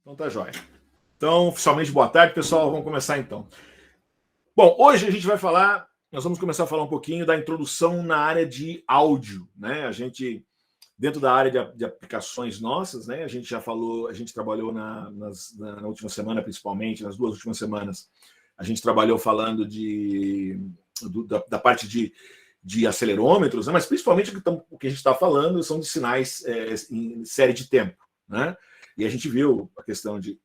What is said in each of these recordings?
Então tá jóia. Então, oficialmente, boa tarde, pessoal. Vamos começar então. Bom, hoje a gente vai falar, nós vamos começar a falar um pouquinho da introdução na área de áudio, né? A gente, dentro da área de aplicações nossas, né? A gente já falou, a gente trabalhou na última semana, principalmente, nas 2 últimas semanas, a gente trabalhou falando da parte de acelerômetros, né? Mas principalmente o que a gente está falando são de sinais em série de tempo, né? E a gente viu a questão de,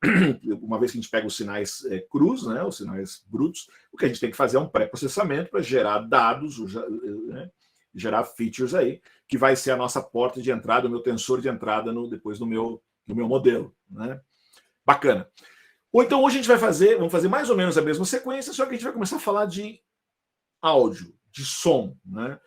uma vez que a gente pega os sinais crus, né, os sinais brutos, o que a gente tem que fazer é um pré-processamento para gerar dados, né, gerar features aí, que vai ser a nossa porta de entrada, o meu tensor de entrada depois no meu modelo. Né? Bacana. Ou então hoje a gente vamos fazer mais ou menos a mesma sequência, só que a gente vai começar a falar de áudio, de som, né?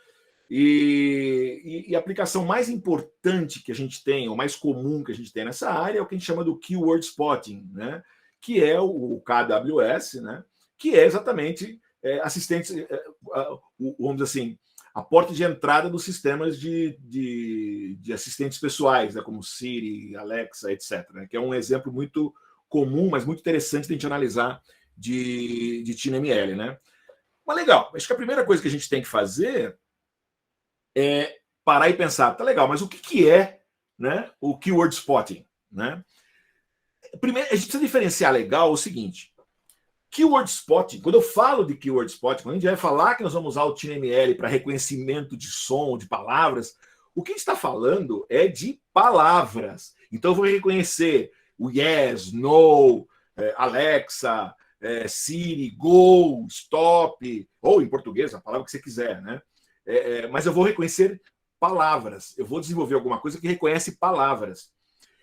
E a aplicação mais importante que a gente tem, ou mais comum que a gente tem nessa área, é o que a gente chama do Keyword Spotting, né? Que é o KWS, né? Que é exatamente assistente, vamos dizer assim, a porta de entrada dos sistemas de assistentes pessoais, né? Como Siri, Alexa, etc. Né? Que é um exemplo muito comum, mas muito interessante de a gente analisar de TinyML, né? Mas legal, acho que a primeira coisa que a gente tem que fazer é parar e pensar, tá legal, mas o que é, né, o keyword spotting, né? Primeiro, a gente precisa diferenciar legal o seguinte: keyword spotting, quando eu falo de keyword spotting, quando a gente vai falar que nós vamos usar o TinyML para reconhecimento de som, de palavras, o que a gente está falando é de palavras. Então eu vou reconhecer o yes, no, Alexa, Siri, go, stop, ou em português, a palavra que você quiser, né? Mas eu vou reconhecer palavras. Eu vou desenvolver alguma coisa que reconhece palavras.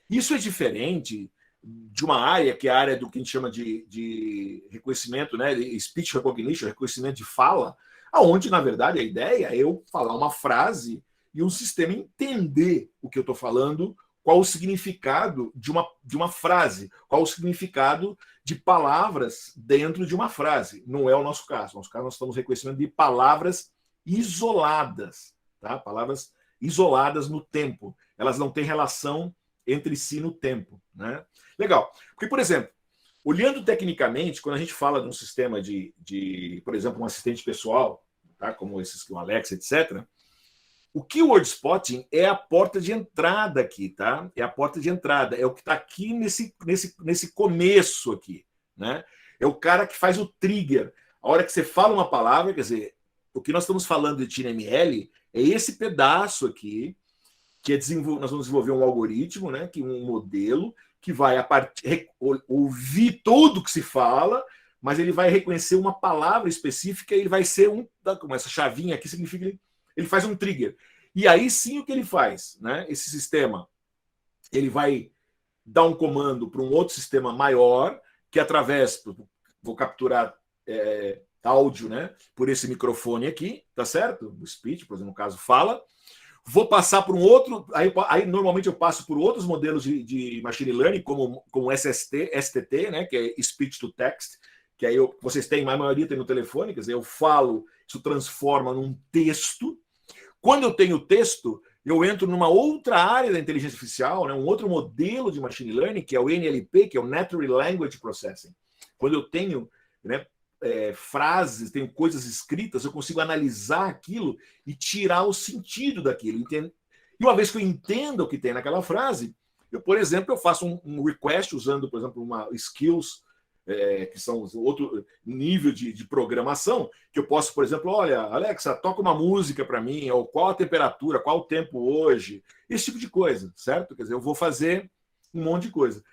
Isso é diferente de uma área que é a área do que a gente chama de reconhecimento, né, de speech recognition, reconhecimento de fala, aonde, na verdade, a ideia é eu falar uma frase e o sistema entender o que eu estou falando, qual o significado de uma frase, qual o significado de palavras dentro de uma frase. Não é o nosso caso. No nosso caso, nós estamos reconhecendo de palavras isoladas, tá? Palavras isoladas no tempo. Elas não têm relação entre si no tempo, né? Legal. Porque, por exemplo, olhando tecnicamente, quando a gente fala de um sistema por exemplo, um assistente pessoal, tá? Como esses que o Alexa, etc., o keyword spotting é a porta de entrada aqui, tá? É a porta de entrada, é o que está aqui nesse começo aqui, né? É o cara que faz o trigger. A hora que você fala uma palavra, quer dizer, o que nós estamos falando de TinyML é esse pedaço aqui, que nós vamos desenvolver um algoritmo, né, que um modelo que vai ouvir tudo que se fala, mas ele vai reconhecer uma palavra específica e ele vai ser como essa chavinha aqui significa, ele faz um trigger. E aí sim o que ele faz, né? Esse sistema, ele vai dar um comando para um outro sistema maior, que através, vou capturar áudio, né, por esse microfone aqui, tá certo? O speech, por exemplo, no caso, fala. Vou passar para um outro, aí normalmente eu passo por outros modelos de machine learning, como STT, né, que é speech to text, que aí vocês têm, a maioria tem no telefone, quer dizer, eu falo, isso transforma num texto. Quando eu tenho texto, eu entro numa outra área da inteligência artificial, né, um outro modelo de machine learning, que é o NLP, que é o Natural Language Processing. Quando eu tenho, né, frases, tenho coisas escritas, eu consigo analisar aquilo e tirar o sentido daquilo. E uma vez que eu entendo o que tem naquela frase, por exemplo, eu faço um request usando, por exemplo, uma skills, que são outro nível de programação, que eu posso, por exemplo, olha, Alexa, toca uma música para mim, ou qual a temperatura, qual o tempo hoje, esse tipo de coisa, certo? Quer dizer, eu vou fazer um monte de coisa.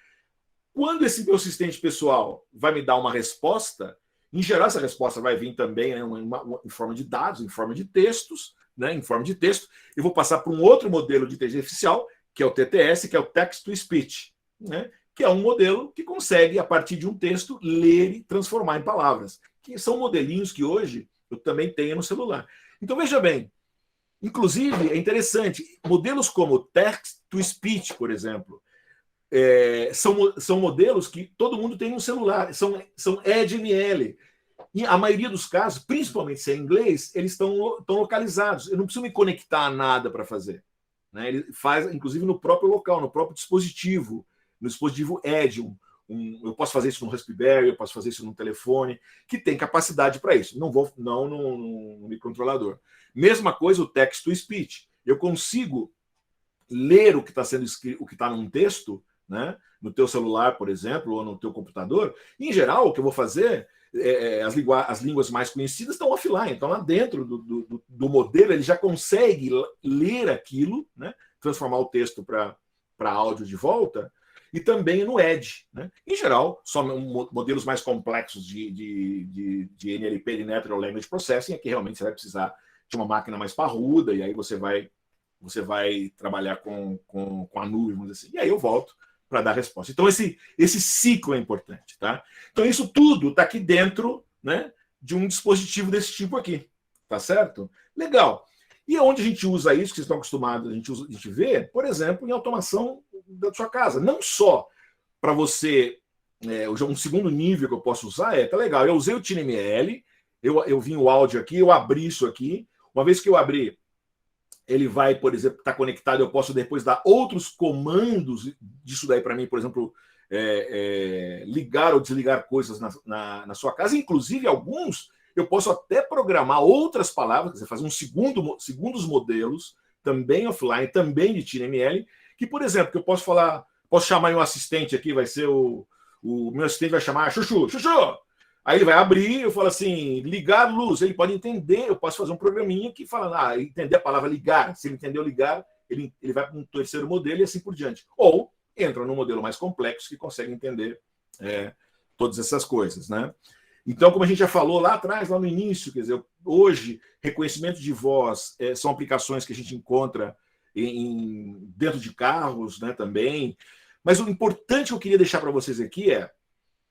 Quando esse meu assistente pessoal vai me dar uma resposta, em geral, essa resposta vai vir também, né, em forma de dados, em forma de textos, né, em forma de texto. Eu vou passar para um outro modelo de inteligência artificial, que é o TTS, que é o Text to Speech, né, que é um modelo que consegue, a partir de um texto, ler e transformar em palavras. Que são modelinhos que hoje eu também tenho no celular. Então, veja bem, inclusive, é interessante, modelos como Text to Speech, por exemplo, são modelos que todo mundo tem no celular, são EdML. E a maioria dos casos, principalmente se é em inglês, eles estão localizados. Eu não preciso me conectar a nada para fazer. Né? Ele faz, inclusive, no próprio local, no próprio dispositivo. no dispositivo Edge, eu posso fazer isso no Raspberry, eu posso fazer isso no telefone, que tem capacidade para isso. Não no microcontrolador. Mesma coisa o text-to-speech. Eu consigo ler o que está sendo escrito, o que está num texto, né, no teu celular, por exemplo, ou no teu computador. E, em geral, o que eu vou fazer, as línguas mais conhecidas estão offline, então lá dentro do modelo ele já consegue ler aquilo, né, transformar o texto para áudio de volta, e também no Edge. Né? Em geral, só modelos mais complexos de NLP, de Natural Language Processing, é que realmente você vai precisar de uma máquina mais parruda, e aí você vai trabalhar com a nuvem, vamos dizer assim. E aí eu volto para dar a resposta. Então, esse ciclo é importante. Tá? Então, isso tudo está aqui dentro, né, de um dispositivo desse tipo aqui. Tá certo? Legal. E onde a gente usa isso, que vocês estão acostumados a gente ver, por exemplo, em automação da sua casa. Não só para você, um segundo nível que eu posso usar tá legal. Eu usei o TinyML, eu vim o áudio aqui, eu abri isso aqui. Uma vez que eu abri, ele vai, por exemplo, estar conectado, eu posso depois dar outros comandos disso daí para mim, por exemplo, ligar ou desligar coisas na sua casa, inclusive alguns eu posso até programar outras palavras, quer dizer, fazer segundos modelos, também offline, também de TinyML, que, por exemplo, que eu posso chamar meu assistente aqui, vai ser o meu assistente vai chamar Chuchu, aí ele vai abrir, eu falo assim, ligar luz, ele pode entender, eu posso fazer um programinha que fala, entender a palavra ligar, se ele entendeu ligar, ele vai para um terceiro modelo e assim por diante. Ou entra num modelo mais complexo que consegue entender todas essas coisas, né? Então, como a gente já falou lá atrás, lá no início, quer dizer, hoje, reconhecimento de voz são aplicações que a gente encontra dentro de carros, né, também. Mas o importante que eu queria deixar para vocês aqui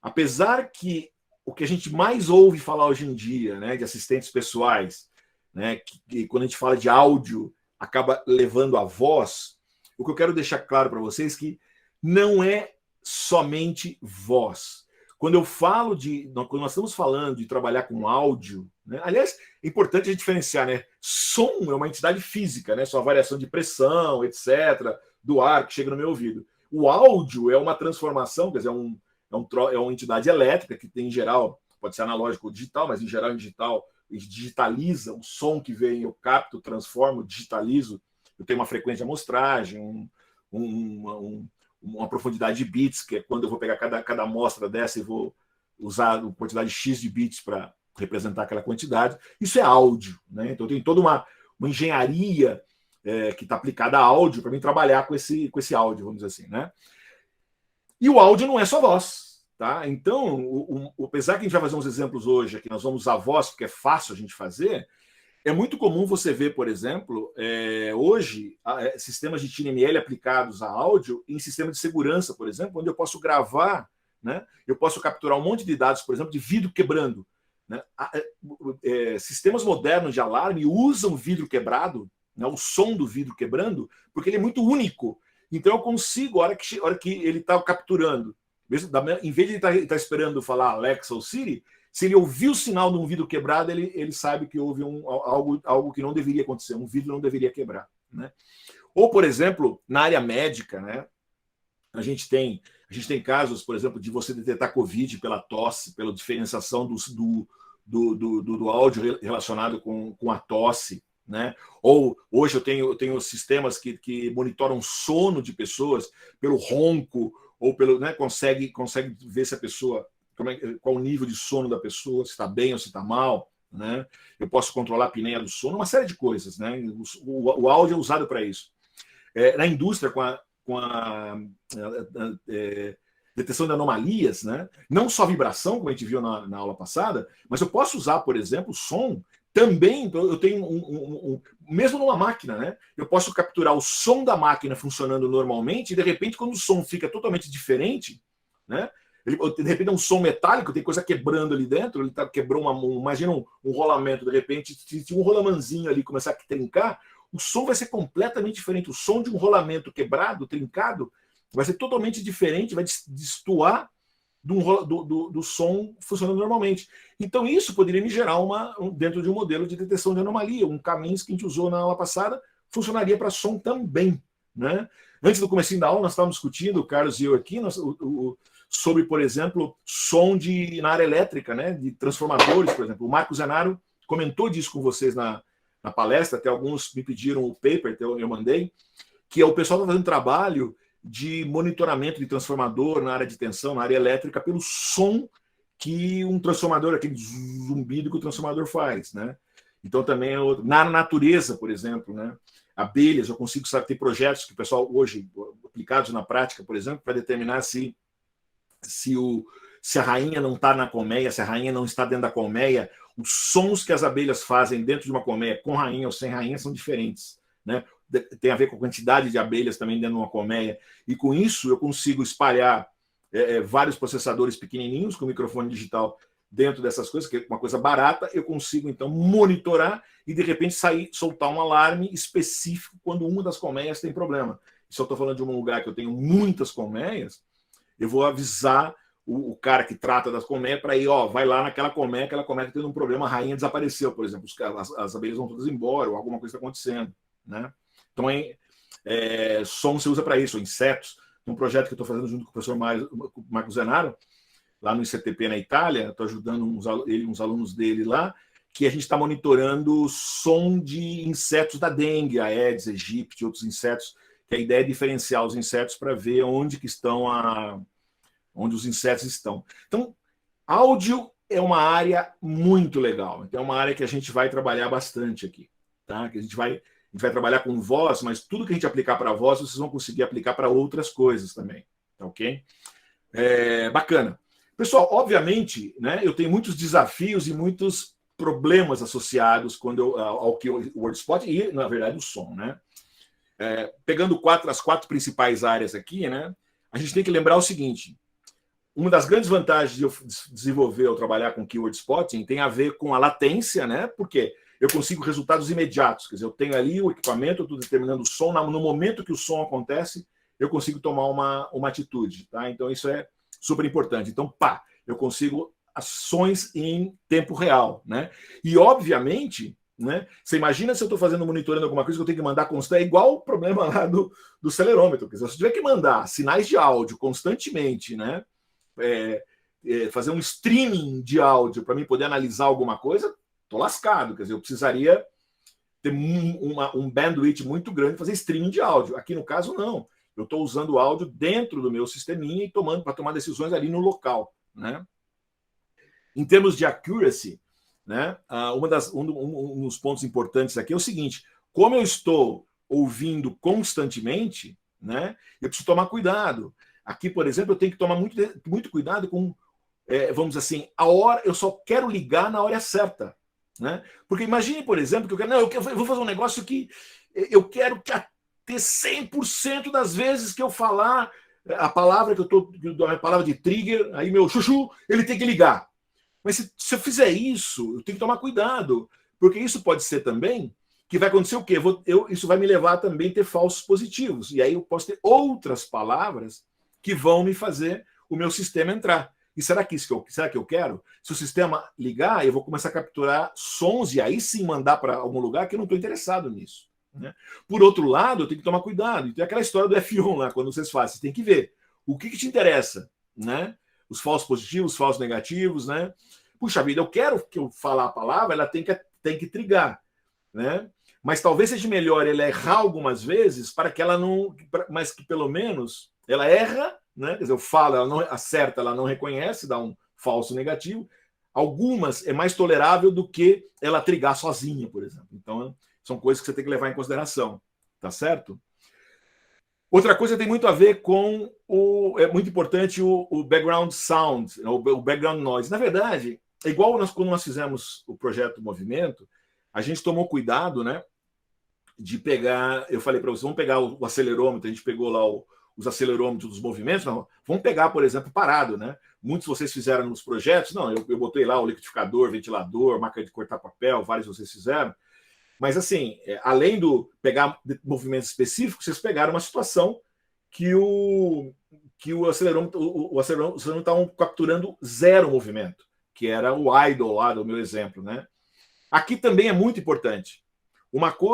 apesar que o que a gente mais ouve falar hoje em dia, né, de assistentes pessoais, né, que quando a gente fala de áudio, acaba levando a voz, o que eu quero deixar claro para vocês é que não é somente voz. Quando nós estamos falando de trabalhar com áudio, né? Aliás, é importante a gente diferenciar, né? Som é uma entidade física, né? Sua variação de pressão, etc., do ar que chega no meu ouvido. O áudio é uma transformação, quer dizer, é uma entidade elétrica que tem, em geral, pode ser analógico ou digital, mas em geral em digital, digitaliza o som que vem, eu capto, transformo, digitalizo, eu tenho uma frequência de amostragem, uma profundidade de bits, que é quando eu vou pegar cada amostra dessa e vou usar uma quantidade X de bits para representar aquela quantidade. Isso é áudio, né? Então tem toda uma engenharia que está aplicada a áudio para mim trabalhar com esse áudio, vamos dizer assim, né? E o áudio não é só voz, tá? Então, apesar que a gente vai fazer uns exemplos hoje aqui, nós vamos usar voz, porque é fácil a gente fazer. É muito comum você ver, por exemplo, hoje, sistemas de TinyML aplicados a áudio em sistema de segurança, por exemplo, onde eu posso gravar, né? Eu posso capturar um monte de dados, por exemplo, de vidro quebrando. Né? Sistemas modernos de alarme usam vidro quebrado, né? O som do vidro quebrando, porque ele é muito único. Então eu consigo, a hora que ele está capturando, em vez de ele estar esperando falar Alexa ou Siri, se ele ouvir o sinal de um vidro quebrado, ele sabe que houve algo que não deveria acontecer, um vidro não deveria quebrar. Né? Ou, por exemplo, na área médica, né, a gente tem casos, por exemplo, de você detectar Covid pela tosse, pela diferenciação do áudio relacionado com a tosse. Né? Ou hoje eu tenho sistemas que monitoram o sono de pessoas pelo ronco, ou pelo, né, consegue ver se a pessoa... qual o nível de sono da pessoa, se está bem ou se está mal, né? Eu posso controlar a apneia do sono, uma série de coisas, né? O áudio é usado para isso. Na indústria, com a detecção de anomalias, né? Não só vibração, como a gente viu na aula passada, mas eu posso usar, por exemplo, som também. Eu tenho mesmo numa máquina, né? Eu posso capturar o som da máquina funcionando normalmente e, de repente, quando o som fica totalmente diferente, né? De repente é um som metálico, tem coisa quebrando ali dentro, ele quebrou imagina um rolamento, de repente, se um rolamanzinho ali começar a trincar, o som vai ser completamente diferente. O som de um rolamento quebrado, trincado, vai ser totalmente diferente, vai destoar do som funcionando normalmente. Então isso poderia me gerar dentro de um modelo de detecção de anomalia, um caminho que a gente usou na aula passada, funcionaria para som também, né? Antes do comecinho da aula, nós estávamos discutindo, o Carlos e eu aqui, sobre, por exemplo, som na área elétrica, né? De transformadores, por exemplo. O Marco Zanaro comentou disso com vocês na palestra, até alguns me pediram o paper, eu mandei, que o pessoal está fazendo trabalho de monitoramento de transformador na área de tensão, na área elétrica, pelo som que um transformador, aquele zumbido que o transformador faz, né? Então também na natureza, por exemplo, né? Abelhas, eu consigo ter projetos que o pessoal hoje, aplicados na prática, por exemplo, para determinar se a rainha não está na colmeia, se a rainha não está dentro da colmeia, os sons que as abelhas fazem dentro de uma colmeia, com rainha ou sem rainha, são diferentes, né? Tem a ver com a quantidade de abelhas também dentro de uma colmeia, e com isso eu consigo espalhar vários processadores pequenininhos com microfone digital dentro dessas coisas, que é uma coisa barata, eu consigo então monitorar e de repente soltar um alarme específico quando uma das colmeias tem problema. Se eu estou falando de um lugar que eu tenho muitas colmeias, eu vou avisar o cara que trata das colmeias para ir, vai lá naquela colmeia que está tendo um problema, a rainha desapareceu, por exemplo, as abelhas vão todas embora, ou alguma coisa está acontecendo, né? Então, som se usa para isso, insetos. Um projeto que eu estou fazendo junto com o professor Marco Zanaro, lá no ICTP na Itália, estou ajudando uns alunos dele lá, que a gente está monitorando o som de insetos da dengue, a Aedes aegypti, outros insetos, que a ideia é diferenciar os insetos para ver onde os insetos estão. Então, áudio é uma área muito legal. Então, é uma área que a gente vai trabalhar bastante aqui, tá? Que a gente vai trabalhar com voz, mas tudo que a gente aplicar para voz, vocês vão conseguir aplicar para outras coisas também, tá ok? Bacana. Pessoal, obviamente, né, eu tenho muitos desafios e muitos problemas associados ao que o WordSpot e, na verdade, o som, né? Pegando as quatro principais áreas aqui, né, a gente tem que lembrar o seguinte: uma das grandes vantagens de eu desenvolver ou trabalhar com Keyword Spotting tem a ver com a latência, né? Porque eu consigo resultados imediatos. Quer dizer, eu tenho ali o equipamento, eu estou determinando o som, no momento que o som acontece, eu consigo tomar uma atitude, tá? Então, isso é super importante. Então, eu consigo ações em tempo real, né? E, obviamente, né, você imagina se eu estou fazendo monitorando alguma coisa que eu tenho que mandar constante, é igual o problema lá do acelerômetro. Quer dizer, se eu tiver que mandar sinais de áudio constantemente, né? Fazer um streaming de áudio para mim poder analisar alguma coisa, estou lascado. Quer dizer, eu precisaria ter um bandwidth muito grande para fazer streaming de áudio. Aqui no caso, não. Eu estou usando o áudio dentro do meu sisteminha e para tomar decisões ali no local, né? Em termos de accuracy, né? Um dos pontos importantes aqui é o seguinte: como eu estou ouvindo constantemente, né? Eu preciso tomar cuidado. Aqui, por exemplo, eu tenho que tomar muito cuidado com, vamos dizer assim, a hora. Eu só quero ligar na hora certa, né? Porque imagine, por exemplo, que eu vou fazer um negócio que eu quero ter 100% das vezes que eu falar a palavra a palavra de trigger, aí meu chuchu, ele tem que ligar. Mas se eu fizer isso, eu tenho que tomar cuidado, porque isso pode ser também que vai acontecer o quê? Isso vai me levar também a ter falsos positivos. E aí eu posso ter outras palavras que vão me fazer o meu sistema entrar. E será que eu quero? Se o sistema ligar, eu vou começar a capturar sons e aí sim mandar para algum lugar que eu não estou interessado nisso, né? Por outro lado, eu tenho que tomar cuidado. E tem aquela história do F1 lá, quando vocês fazem, você tem que ver o que te interessa, né? Os falsos positivos, os falsos negativos, né? Puxa vida, eu quero que eu falar a palavra, ela tem que trigar, né? Mas talvez seja melhor ela errar algumas vezes para que ela não, mas que pelo menos ela erra, né? Quer dizer, eu falo, ela não acerta, ela não reconhece, dá um falso negativo. Algumas é mais tolerável do que ela trigar sozinha, por exemplo. Então, são coisas que você tem que levar em consideração, tá certo? Outra coisa tem muito a ver com é muito importante o background sound, o background noise. Na verdade, é igual quando nós fizemos o projeto Movimento, a gente tomou cuidado, né, de pegar, eu falei para vocês, vamos pegar o acelerômetro, a gente pegou lá os acelerômetros dos movimentos, não, vamos pegar, por exemplo, parado, né? Muitos de vocês fizeram nos projetos, não, eu botei lá o liquidificador, ventilador, máquina de cortar papel, vários de vocês fizeram. Mas, assim, além do pegar movimentos específicos, vocês pegaram uma situação que o acelerômetro estavam capturando zero movimento, que era o idle lá do meu exemplo, né? Aqui também é muito importante.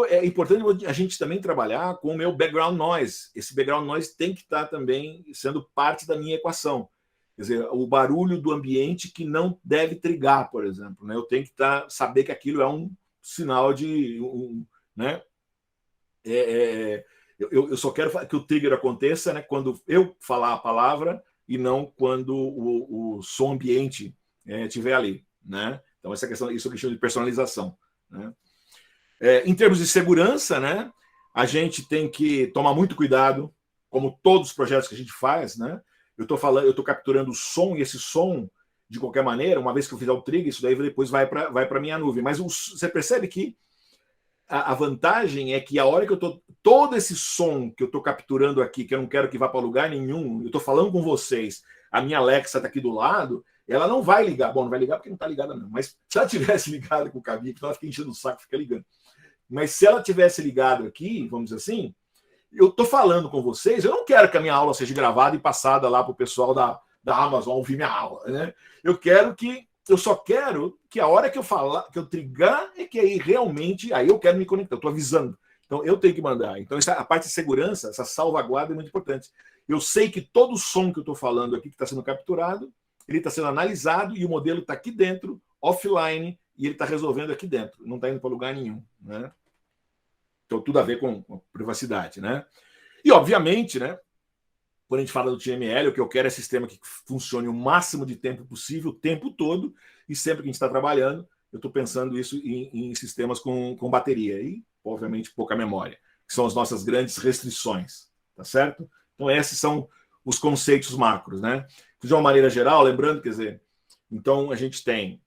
É importante a gente também trabalhar com o meu background noise. Esse background noise tem que estar também sendo parte da minha equação. Quer dizer, o barulho do ambiente que não deve trigar, por exemplo. Né? Eu tenho que saber que aquilo é um sinal de... né? Eu só quero que o trigger aconteça, né, quando eu falar a palavra e não quando o som ambiente estiver ali. Né? Então, isso é questão de personalização. Né? Em termos de segurança, né, a gente tem que tomar muito cuidado, como todos os projetos que a gente faz. Né? Eu estou capturando o som, e esse som, de qualquer maneira, uma vez que eu fizer o trigger, isso daí depois vai para a minha nuvem. Mas você percebe que a vantagem é que a hora que eu estou... Todo esse som que eu estou capturando aqui, que eu não quero que vá para lugar nenhum, eu estou falando com vocês, a minha Alexa está aqui do lado, ela não vai ligar. Bom, não vai ligar porque não está ligada não. Mas se ela tivesse ligado com o cabinho, ela fica enchendo o saco, fica ligando. Mas se ela tivesse ligado aqui, vamos dizer assim, eu estou falando com vocês, eu não quero que a minha aula seja gravada e passada lá para o pessoal da Amazon ouvir minha aula. Né? Eu só quero que a hora que eu falar, que eu trigar, é que aí realmente, aí eu quero me conectar, eu estou avisando. Então eu tenho que mandar. Então a parte de segurança, essa salvaguarda é muito importante. Eu sei que todo o som que eu estou falando aqui, que está sendo capturado, ele está sendo analisado e o modelo está aqui dentro, offline, e ele está resolvendo aqui dentro, não está indo para lugar nenhum. Né? Então tudo a ver com privacidade. Né? E obviamente, né, quando a gente fala do TML, o que eu quero é um sistema que funcione o máximo de tempo possível, o tempo todo, e sempre que a gente está trabalhando, eu estou pensando isso em sistemas com bateria e, obviamente, pouca memória, que são as nossas grandes restrições, tá certo? Então, esses são os conceitos macros, né? De uma maneira geral, lembrando, quer dizer, então a gente tem,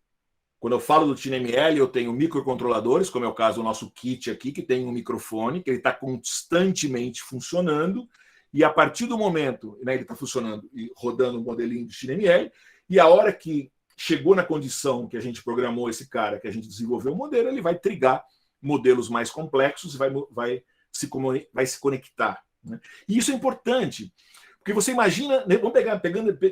quando eu falo do TML, eu tenho microcontroladores, como é o caso do nosso kit aqui, que tem um microfone, que ele está constantemente funcionando, e a partir do momento, né, ele está funcionando e rodando um modelinho de XML, e a hora que chegou na condição que a gente programou esse cara, que a gente desenvolveu o modelo, ele vai trigar modelos mais complexos e vai se conectar. Né? E isso é importante, porque você imagina, vamos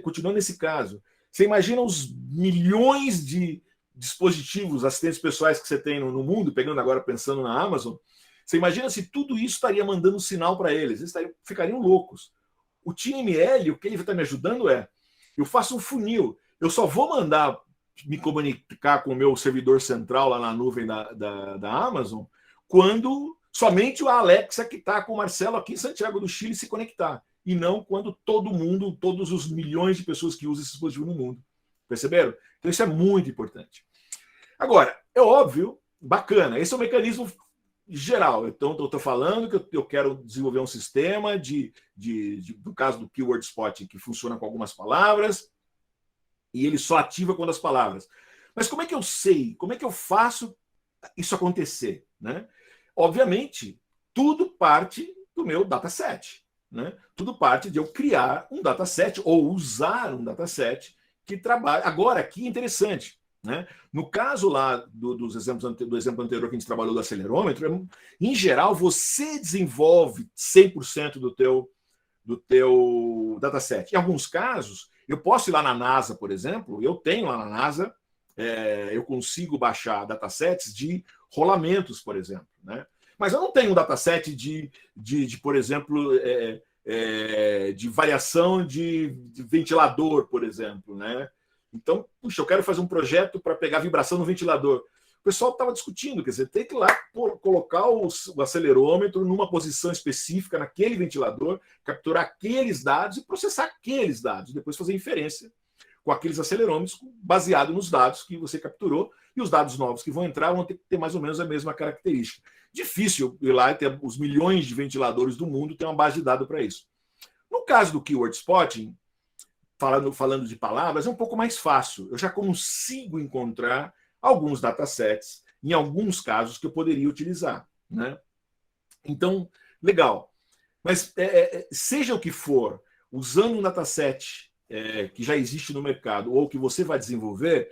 continuando nesse caso, você imagina os milhões de dispositivos, assistentes pessoais que você tem no mundo, pensando na Amazon. Você imagina se tudo isso estaria mandando um sinal para eles ficariam loucos. O TML, o que ele está me ajudando eu faço um funil, eu só vou mandar me comunicar com o meu servidor central lá na nuvem da Amazon quando somente o Alexa que está com o Marcelo aqui em Santiago do Chile se conectar, e não quando todo mundo, todos os milhões de pessoas que usam esse dispositivo no mundo. Perceberam? Então isso é muito importante. Agora, é óbvio, bacana, esse é o mecanismo geral. Então, eu estou falando que eu quero desenvolver um sistema no caso do Keyword Spotting, que funciona com algumas palavras, e ele só ativa quando as palavras. Mas como é que eu sei? Como é que eu faço isso acontecer? Né? Obviamente, tudo parte do meu dataset. Né? Tudo parte de eu criar um dataset ou usar um dataset que trabalha. Agora, aqui é interessante. Né? No caso lá do exemplo anterior que a gente trabalhou do acelerômetro, em geral, você desenvolve 100% do teu dataset. Em alguns casos, eu posso ir lá na NASA, por exemplo, eu tenho lá na NASA, eu consigo baixar datasets de rolamentos, por exemplo. Né? Mas eu não tenho um dataset por exemplo, de variação de ventilador, por exemplo, né? Então, puxa, eu quero fazer um projeto para pegar vibração no ventilador. O pessoal estava discutindo, quer dizer, tem que ir lá colocar o acelerômetro numa posição específica naquele ventilador, capturar aqueles dados e processar aqueles dados, depois fazer inferência com aqueles acelerômetros baseado nos dados que você capturou, e os dados novos que vão entrar vão ter que ter mais ou menos a mesma característica. Difícil ir lá e ter os milhões de ventiladores do mundo, ter uma base de dados para isso. No caso do Keyword Spotting, falando de palavras, é um pouco mais fácil. Eu já consigo encontrar alguns datasets, em alguns casos, que eu poderia utilizar. Né? Então, legal. Mas seja o que for, usando um dataset que já existe no mercado ou que você vai desenvolver,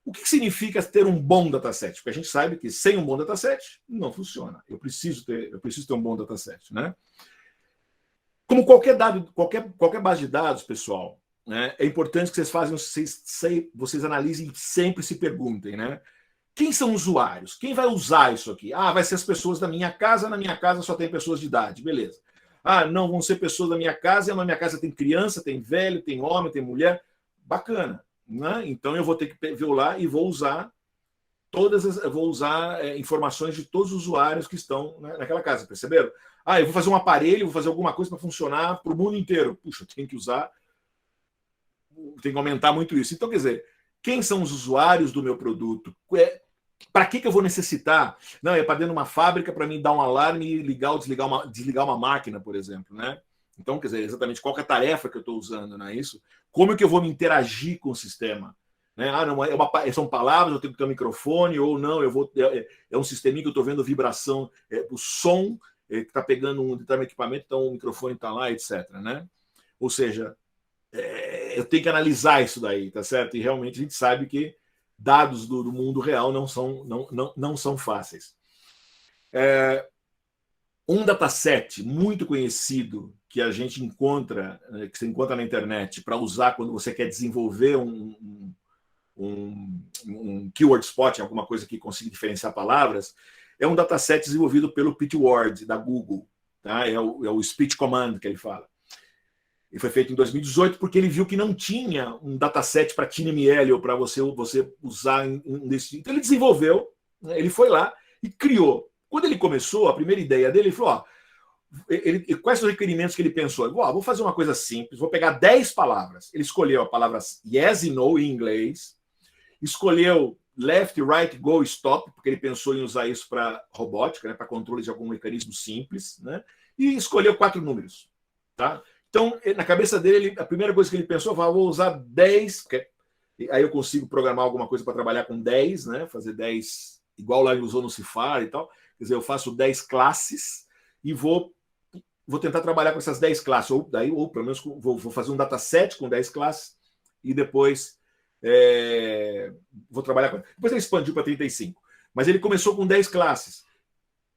o que significa ter um bom dataset? Porque a gente sabe que sem um bom dataset não funciona. Eu preciso ter um bom dataset. Né? Como qualquer base de dados, pessoal, né, é importante que vocês analisem e sempre se perguntem, né? quem são usuários? Quem vai usar isso aqui? Ah, vai ser as pessoas da minha casa, na minha casa só tem pessoas de idade, beleza. Ah, não, vão ser pessoas da minha casa, e na minha casa tem criança, tem velho, tem homem, tem mulher. Bacana, né? Então eu vou ter que ver lá e vou usar informações de todos os usuários que estão, né, naquela casa, perceberam? Ah, eu vou fazer um aparelho, vou fazer alguma coisa para funcionar para o mundo inteiro. Puxa, eu tenho que usar, tem que aumentar muito isso. Então, quer dizer, quem são os usuários do meu produto? Para que eu vou necessitar? Não, é para dentro de uma fábrica para mim dar um alarme e ligar ou desligar uma máquina, por exemplo, né? Então, quer dizer, exatamente qual é a tarefa que eu estou usando, não é isso? Como é que eu vou me interagir com o sistema? Né? Ah, não, são palavras, eu tenho que ter um microfone, ou não, é um sisteminha que eu estou vendo vibração, o som que está pegando um determinado equipamento, então o microfone está lá, etc. Né? Ou seja, eu tenho que analisar isso daí, tá certo? E realmente a gente sabe que dados do mundo real não são fáceis. Um dataset muito conhecido que a gente encontra, que você encontra na internet para usar quando você quer desenvolver um keyword spot, alguma coisa que consiga diferenciar palavras, é um dataset desenvolvido pelo Pete Ward, da Google. Tá? É o Speech Command que ele fala. E foi feito em 2018 porque ele viu que não tinha um dataset para TinyML ou para você usar nesse. Então ele desenvolveu, né? Ele foi lá e criou. Quando ele começou, a primeira ideia dele, ele falou: ó, quais são os requerimentos que ele pensou? Vou fazer uma coisa simples, vou pegar 10 palavras. Ele escolheu a palavra yes e no em inglês, escolheu left, right, go, stop, porque ele pensou em usar isso para robótica, né, para controle de algum mecanismo simples, né, e escolheu 4 números. Tá? Então, na cabeça dele, a primeira coisa que ele pensou foi: vou usar 10, aí eu consigo programar alguma coisa para trabalhar com 10, né, fazer 10, igual lá ele usou no Cifar e tal. Quer dizer, eu faço 10 classes e vou tentar trabalhar com essas 10 classes, ou pelo menos vou fazer um dataset com 10 classes e depois vou trabalhar com. Depois ele expandiu para 35. Mas ele começou com 10 classes.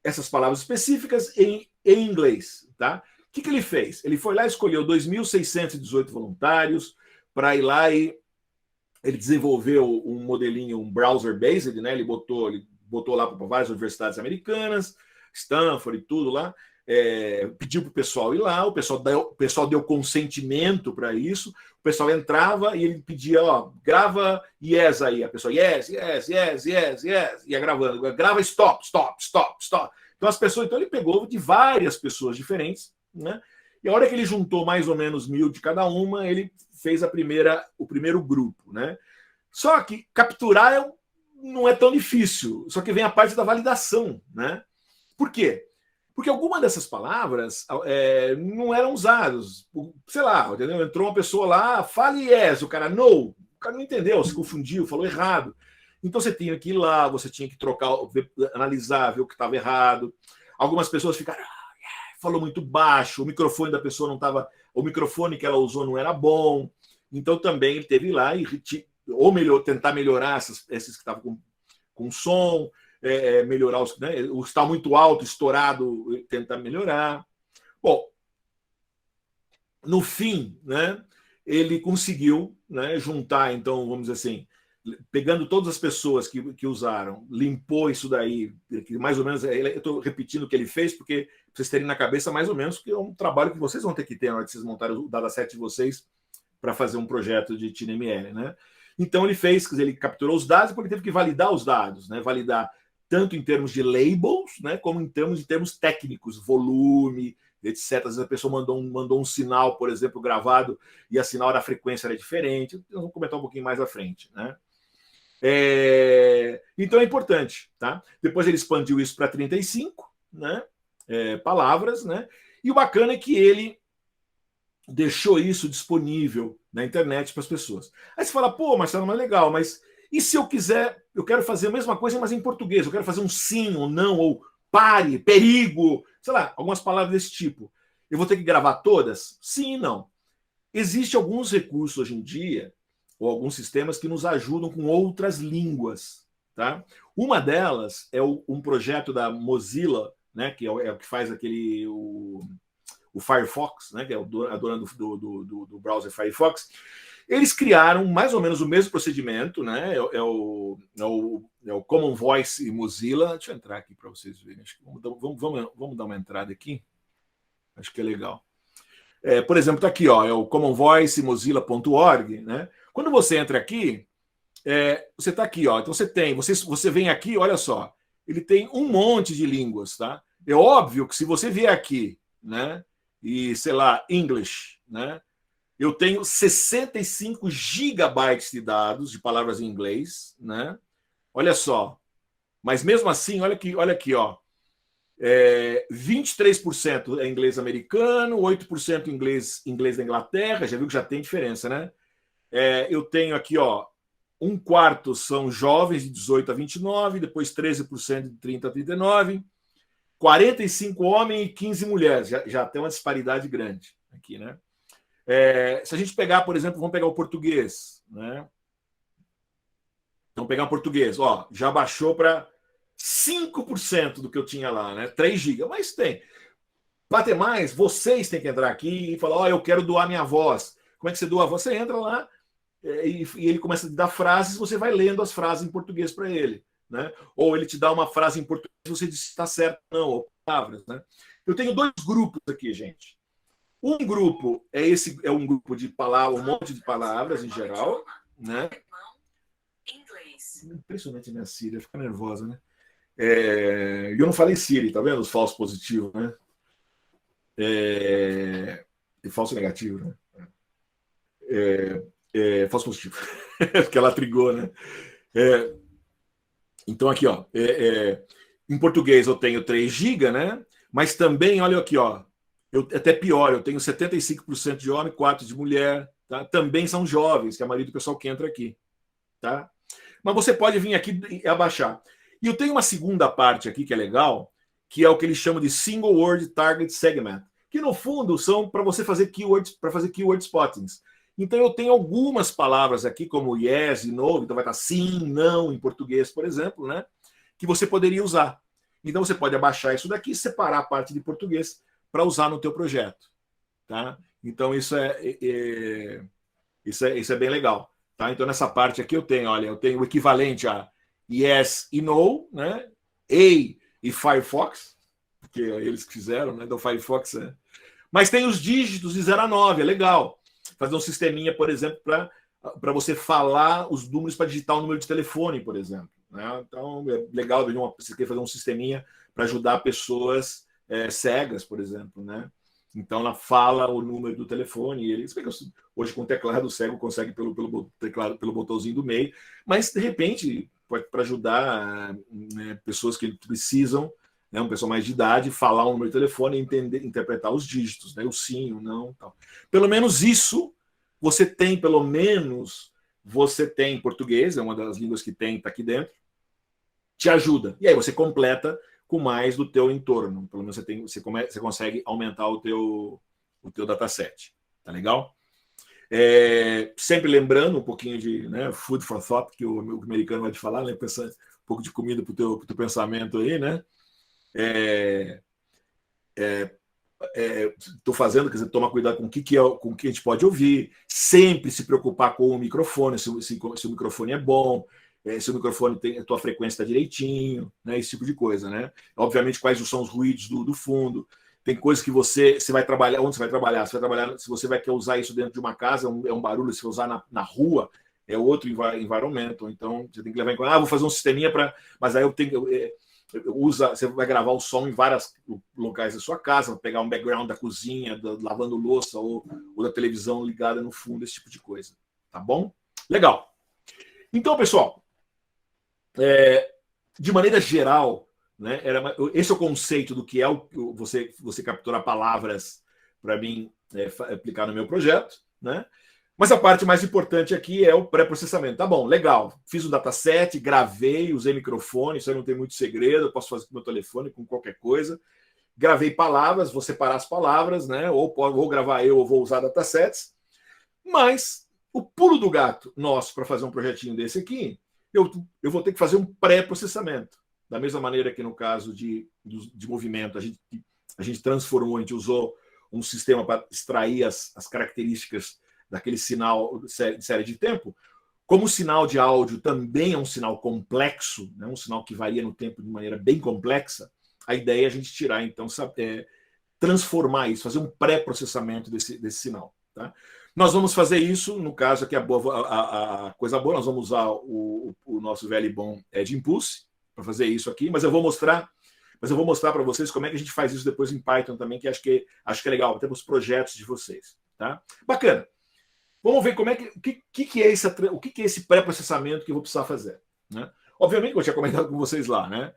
Essas palavras específicas em inglês. Tá? O que ele fez? Ele foi lá e escolheu 2.618 voluntários para ir lá e ele desenvolveu um modelinho, um browser-based, né? Ele botou lá para várias universidades americanas, Stanford e tudo lá. Pediu para o pessoal ir lá, o pessoal deu consentimento para isso, o pessoal entrava e ele pedia: ó, grava yes aí, a pessoa yes, ia gravando, grava stop. Então as pessoas, então ele pegou de várias pessoas diferentes, né? E a hora que ele juntou mais ou menos 1.000 de cada uma, ele fez o primeiro grupo, né? Só que capturar não é tão difícil, só que vem a parte da validação, né? Por quê? Porque algumas dessas palavras não eram usadas. Sei lá, entendeu? Entrou uma pessoa lá, fale yes, o cara no. O cara não entendeu, se confundiu, falou errado. Então você tinha que ir lá, você tinha que trocar, analisar, ver o que estava errado. Algumas pessoas ficaram, falou muito baixo, o microfone da pessoa não estava, o microfone que ela usou não era bom. Então também ele teve lá e tentar melhorar esses que estavam com som. Melhorar né, o está muito alto, estourado, tentar melhorar. Bom, no fim, né, ele conseguiu, né, juntar, então, vamos dizer assim, pegando todas as pessoas que usaram, limpou isso daí, que mais ou menos, eu estou repetindo o que ele fez, porque pra vocês terem na cabeça mais ou menos que é um trabalho que vocês vão ter que ter na hora de vocês montarem o dataset de vocês para fazer um projeto de TinyML, né? Então ele fez, quer dizer, ele capturou os dados, porque ele teve que validar os dados, né? Validar tanto em termos de labels, né, como em termos técnicos, volume, etc. Às vezes a pessoa mandou um sinal, por exemplo, gravado, e a sinal da frequência era diferente. Nós vamos comentar um pouquinho mais à frente, né? Então é importante, tá? Depois ele expandiu isso para 35, né? Palavras, né? E o bacana é que ele deixou isso disponível na internet para as pessoas. Aí você fala: pô, Marcelo, mas legal, mas e se eu quiser, eu quero fazer a mesma coisa, mas em português, eu quero fazer um sim ou não, ou pare, perigo, sei lá, algumas palavras desse tipo. Eu vou ter que gravar todas? Sim e não. Existem alguns recursos hoje em dia, ou alguns sistemas que nos ajudam com outras línguas. Tá? Uma delas é um projeto da Mozilla, né, que é o que faz o Firefox, né, que é a dona do browser Firefox, Eles criaram mais ou menos o mesmo procedimento, né? É o Common Voice e Mozilla. Deixa eu entrar aqui para vocês verem. Vamos dar uma entrada aqui. Acho que é legal. Por exemplo, está aqui, ó, é o Common Voice Mozilla.org, né? Quando você entra aqui, você está aqui, ó. Então você vem aqui, olha só, ele tem um monte de línguas, tá? É óbvio que se você vier aqui, né? E sei lá, English, né? Eu tenho 65 gigabytes de dados de palavras em inglês, né? Olha só. Mas mesmo assim, olha aqui, ó. 23% é inglês americano, 8% inglês da Inglaterra, já viu que já tem diferença, né? Eu tenho aqui, ó, um quarto são jovens de 18 a 29, depois 13% de 30 a 39, 45 homens e 15 mulheres, já tem uma disparidade grande aqui, né? Se a gente pegar, por exemplo, vamos pegar o português, né? Vamos pegar o português, ó, já baixou para 5% do que eu tinha lá, né? 3 GB, mas tem. Para ter mais, vocês têm que entrar aqui e falar, ó, eu quero doar minha voz. Como é que você doa a voz? Você entra lá e ele começa a te dar frases, você vai lendo as frases em português para ele, né? Ou ele te dá uma frase em português, você diz se está certo ou não, ou palavras, né? Eu tenho 2 grupos aqui, gente. Um grupo é um grupo de palavras, um monte de palavras em geral, né? Impressionante minha Siri, fica nervosa, né? E eu não falei Siri, tá vendo? Os falsos positivos, né? E falso negativo, né? Falso positivo. Porque ela trigou, né? Então, aqui, ó. Em português eu tenho 3 GB, né? Mas também, olha aqui, ó. Até pior, eu tenho 75% de homem, 4% de mulher. Tá? Também são jovens, que é a maioria do pessoal que entra aqui. Tá? Mas você pode vir aqui e abaixar. E eu tenho uma segunda parte aqui que é legal, que é o que eles chamam de Single Word Target Segment, que no fundo são para você fazer keywords, para fazer keyword spottings. Então eu tenho algumas palavras aqui, como yes e no, então vai estar sim, não em português, por exemplo, né? Que você poderia usar. Então você pode abaixar isso daqui e separar a parte de português para usar no teu projeto. Tá? Então isso é bem legal. Tá? Então, nessa parte aqui eu tenho o equivalente a yes e no, né? A e Firefox, que eles fizeram, né? Do Firefox. Né? Mas tem os dígitos de 0 a 9, é legal. Fazer um sisteminha, por exemplo, para você falar os números para digitar o número de telefone, por exemplo. Né? Então, é legal você quer fazer um sisteminha para ajudar pessoas cegas, por exemplo, né? Então ela fala o número do telefone e ele hoje com o teclado o cego consegue pelo teclado, pelo botãozinho do meio, mas de repente para ajudar pessoas que precisam, né, uma pessoa mais de idade, falar o número do telefone e interpretar os dígitos, né, o sim, o não, tal. Pelo menos isso você tem em português, é uma das línguas que tem, está aqui dentro, te ajuda. E aí você completa com mais do teu entorno. Pelo menos você consegue aumentar o teu dataset. Tá legal? Sempre lembrando um pouquinho de food for thought, que o americano vai te falar, né? Pensando um pouco de comida para o teu pensamento aí, né? Estou fazendo, quer dizer, tomar cuidado com o que a gente pode ouvir, sempre se preocupar com o microfone, se o microfone é bom, se o microfone tem a tua frequência está direitinho, né, esse tipo de coisa, né? Obviamente, quais são os ruídos do fundo. Tem coisas que você vai trabalhar, onde você vai trabalhar? Se você vai querer usar isso dentro de uma casa, é um barulho, se você usar na rua, é outro environment. Então, você tem que levar em conta, vou fazer um sisteminha para... Mas aí eu tenho... você vai gravar o som em vários locais da sua casa, vai pegar um background da cozinha, lavando louça ou da televisão ligada no fundo, esse tipo de coisa. Tá bom? Legal. Então, pessoal, de maneira geral, né, esse é o conceito do que é você capturar palavras para mim aplicar no meu projeto, né? Mas a parte mais importante aqui é o pré-processamento. Tá bom, legal. Fiz um dataset, gravei, usei microfone, isso aí não tem muito segredo, eu posso fazer com o meu telefone, com qualquer coisa. Gravei palavras, vou separar as palavras, né? Ou vou gravar ou vou usar datasets. Mas o pulo do gato nosso para fazer um projetinho desse aqui, eu vou ter que fazer um pré-processamento. Da mesma maneira que no caso de movimento, a gente transformou, a gente usou um sistema para extrair as características daquele sinal de série de tempo. Como o sinal de áudio também é um sinal complexo, né, um sinal que varia no tempo de maneira bem complexa, a ideia é a gente tirar, então, transformar isso, fazer um pré-processamento desse sinal. Tá? Nós vamos fazer isso, no caso aqui, a coisa boa, nós vamos usar o nosso velho e bom Edge Impulse para fazer isso aqui, mas eu vou mostrar para vocês como é que a gente faz isso depois em Python também, que acho que é legal, temos projetos de vocês. Tá? Bacana. Vamos ver como é o que é esse pré-processamento que eu vou precisar fazer. Né? Obviamente, eu tinha comentado com vocês lá, né?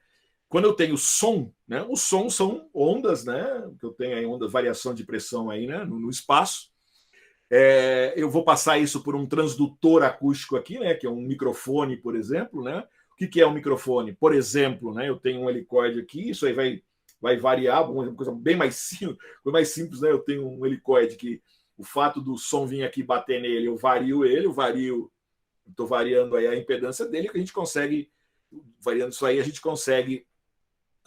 Quando eu tenho som, né? O som são ondas, né? Que eu tenho aí variação de pressão aí, né? No espaço. Eu vou passar isso por um transdutor acústico aqui, né? Que é um microfone, por exemplo, né? O que é um microfone? Por exemplo, né? Eu tenho um helicoide aqui, isso aí vai variar, uma coisa bem mais simples, né? Eu tenho um helicoide que o fato do som vir aqui bater nele, eu vario ele, estou variando aí a impedância dele, que a gente consegue, variando isso aí, a gente consegue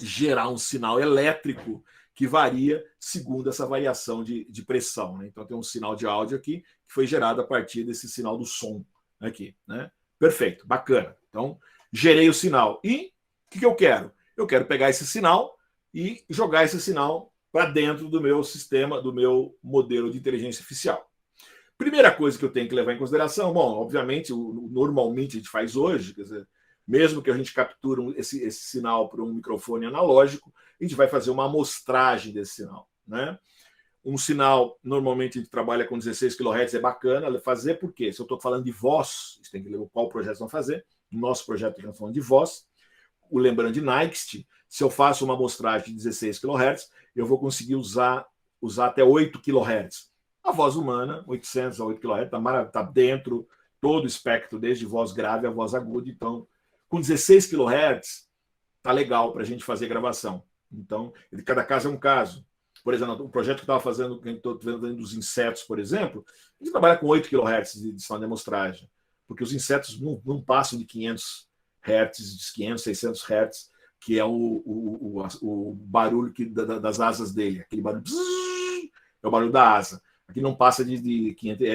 gerar um sinal elétrico que varia segundo essa variação de pressão. Né? Então tem um sinal de áudio aqui que foi gerado a partir desse sinal do som aqui. Né? Perfeito, bacana. Então, gerei o sinal. E o que eu quero? Eu quero pegar esse sinal e jogar esse sinal para dentro do meu sistema, do meu modelo de inteligência artificial. Primeira coisa que eu tenho que levar em consideração, bom, obviamente, normalmente a gente faz hoje, quer dizer, mesmo que a gente capture esse sinal para um microfone analógico, a gente vai fazer uma amostragem desse sinal. Né? Um sinal, normalmente a gente trabalha com 16 kHz, é bacana fazer, porque se eu estou falando de voz, você tem que ler qual projeto vão fazer, no nosso projeto estamos falando de voz, o lembrando de Nyquist, se eu faço uma amostragem de 16 kHz, eu vou conseguir usar até 8 kHz. A voz humana, 800 a 8 kHz, está dentro todo o espectro, desde voz grave a voz aguda. Então, com 16 kHz, está legal para a gente fazer gravação. Então, cada caso é um caso. Por exemplo, o projeto que eu estava fazendo, que estou vendo dos insetos, por exemplo, a gente trabalha com 8 kHz de sinal de amostragem, porque os insetos não passam de 500 Hz, de 500, 600 Hz, que é o barulho das asas dele. Aquele barulho é o barulho da asa. Aqui não passa de 500,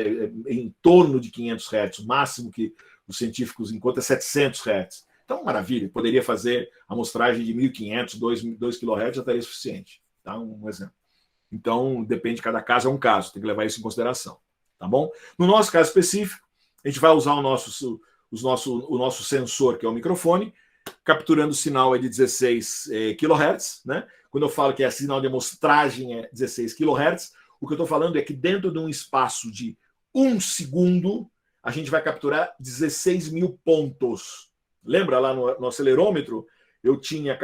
em torno de 500 Hz. O máximo que os científicos encontram é 700 Hz. Então, maravilha. Poderia fazer a amostragem de 1.500, 2 kHz, já estaria suficiente. Tá? Um exemplo. Então, depende, cada caso é um caso. Tem que levar isso em consideração. Tá bom? No nosso caso específico, a gente vai usar o nosso sensor, que é o microfone, capturando o sinal de 16 kHz. Né? Quando eu falo que é sinal de amostragem é 16 kHz, o que eu estou falando é que dentro de um espaço de 1 segundo, a gente vai capturar 16 mil pontos. Lembra lá no acelerômetro? Eu tinha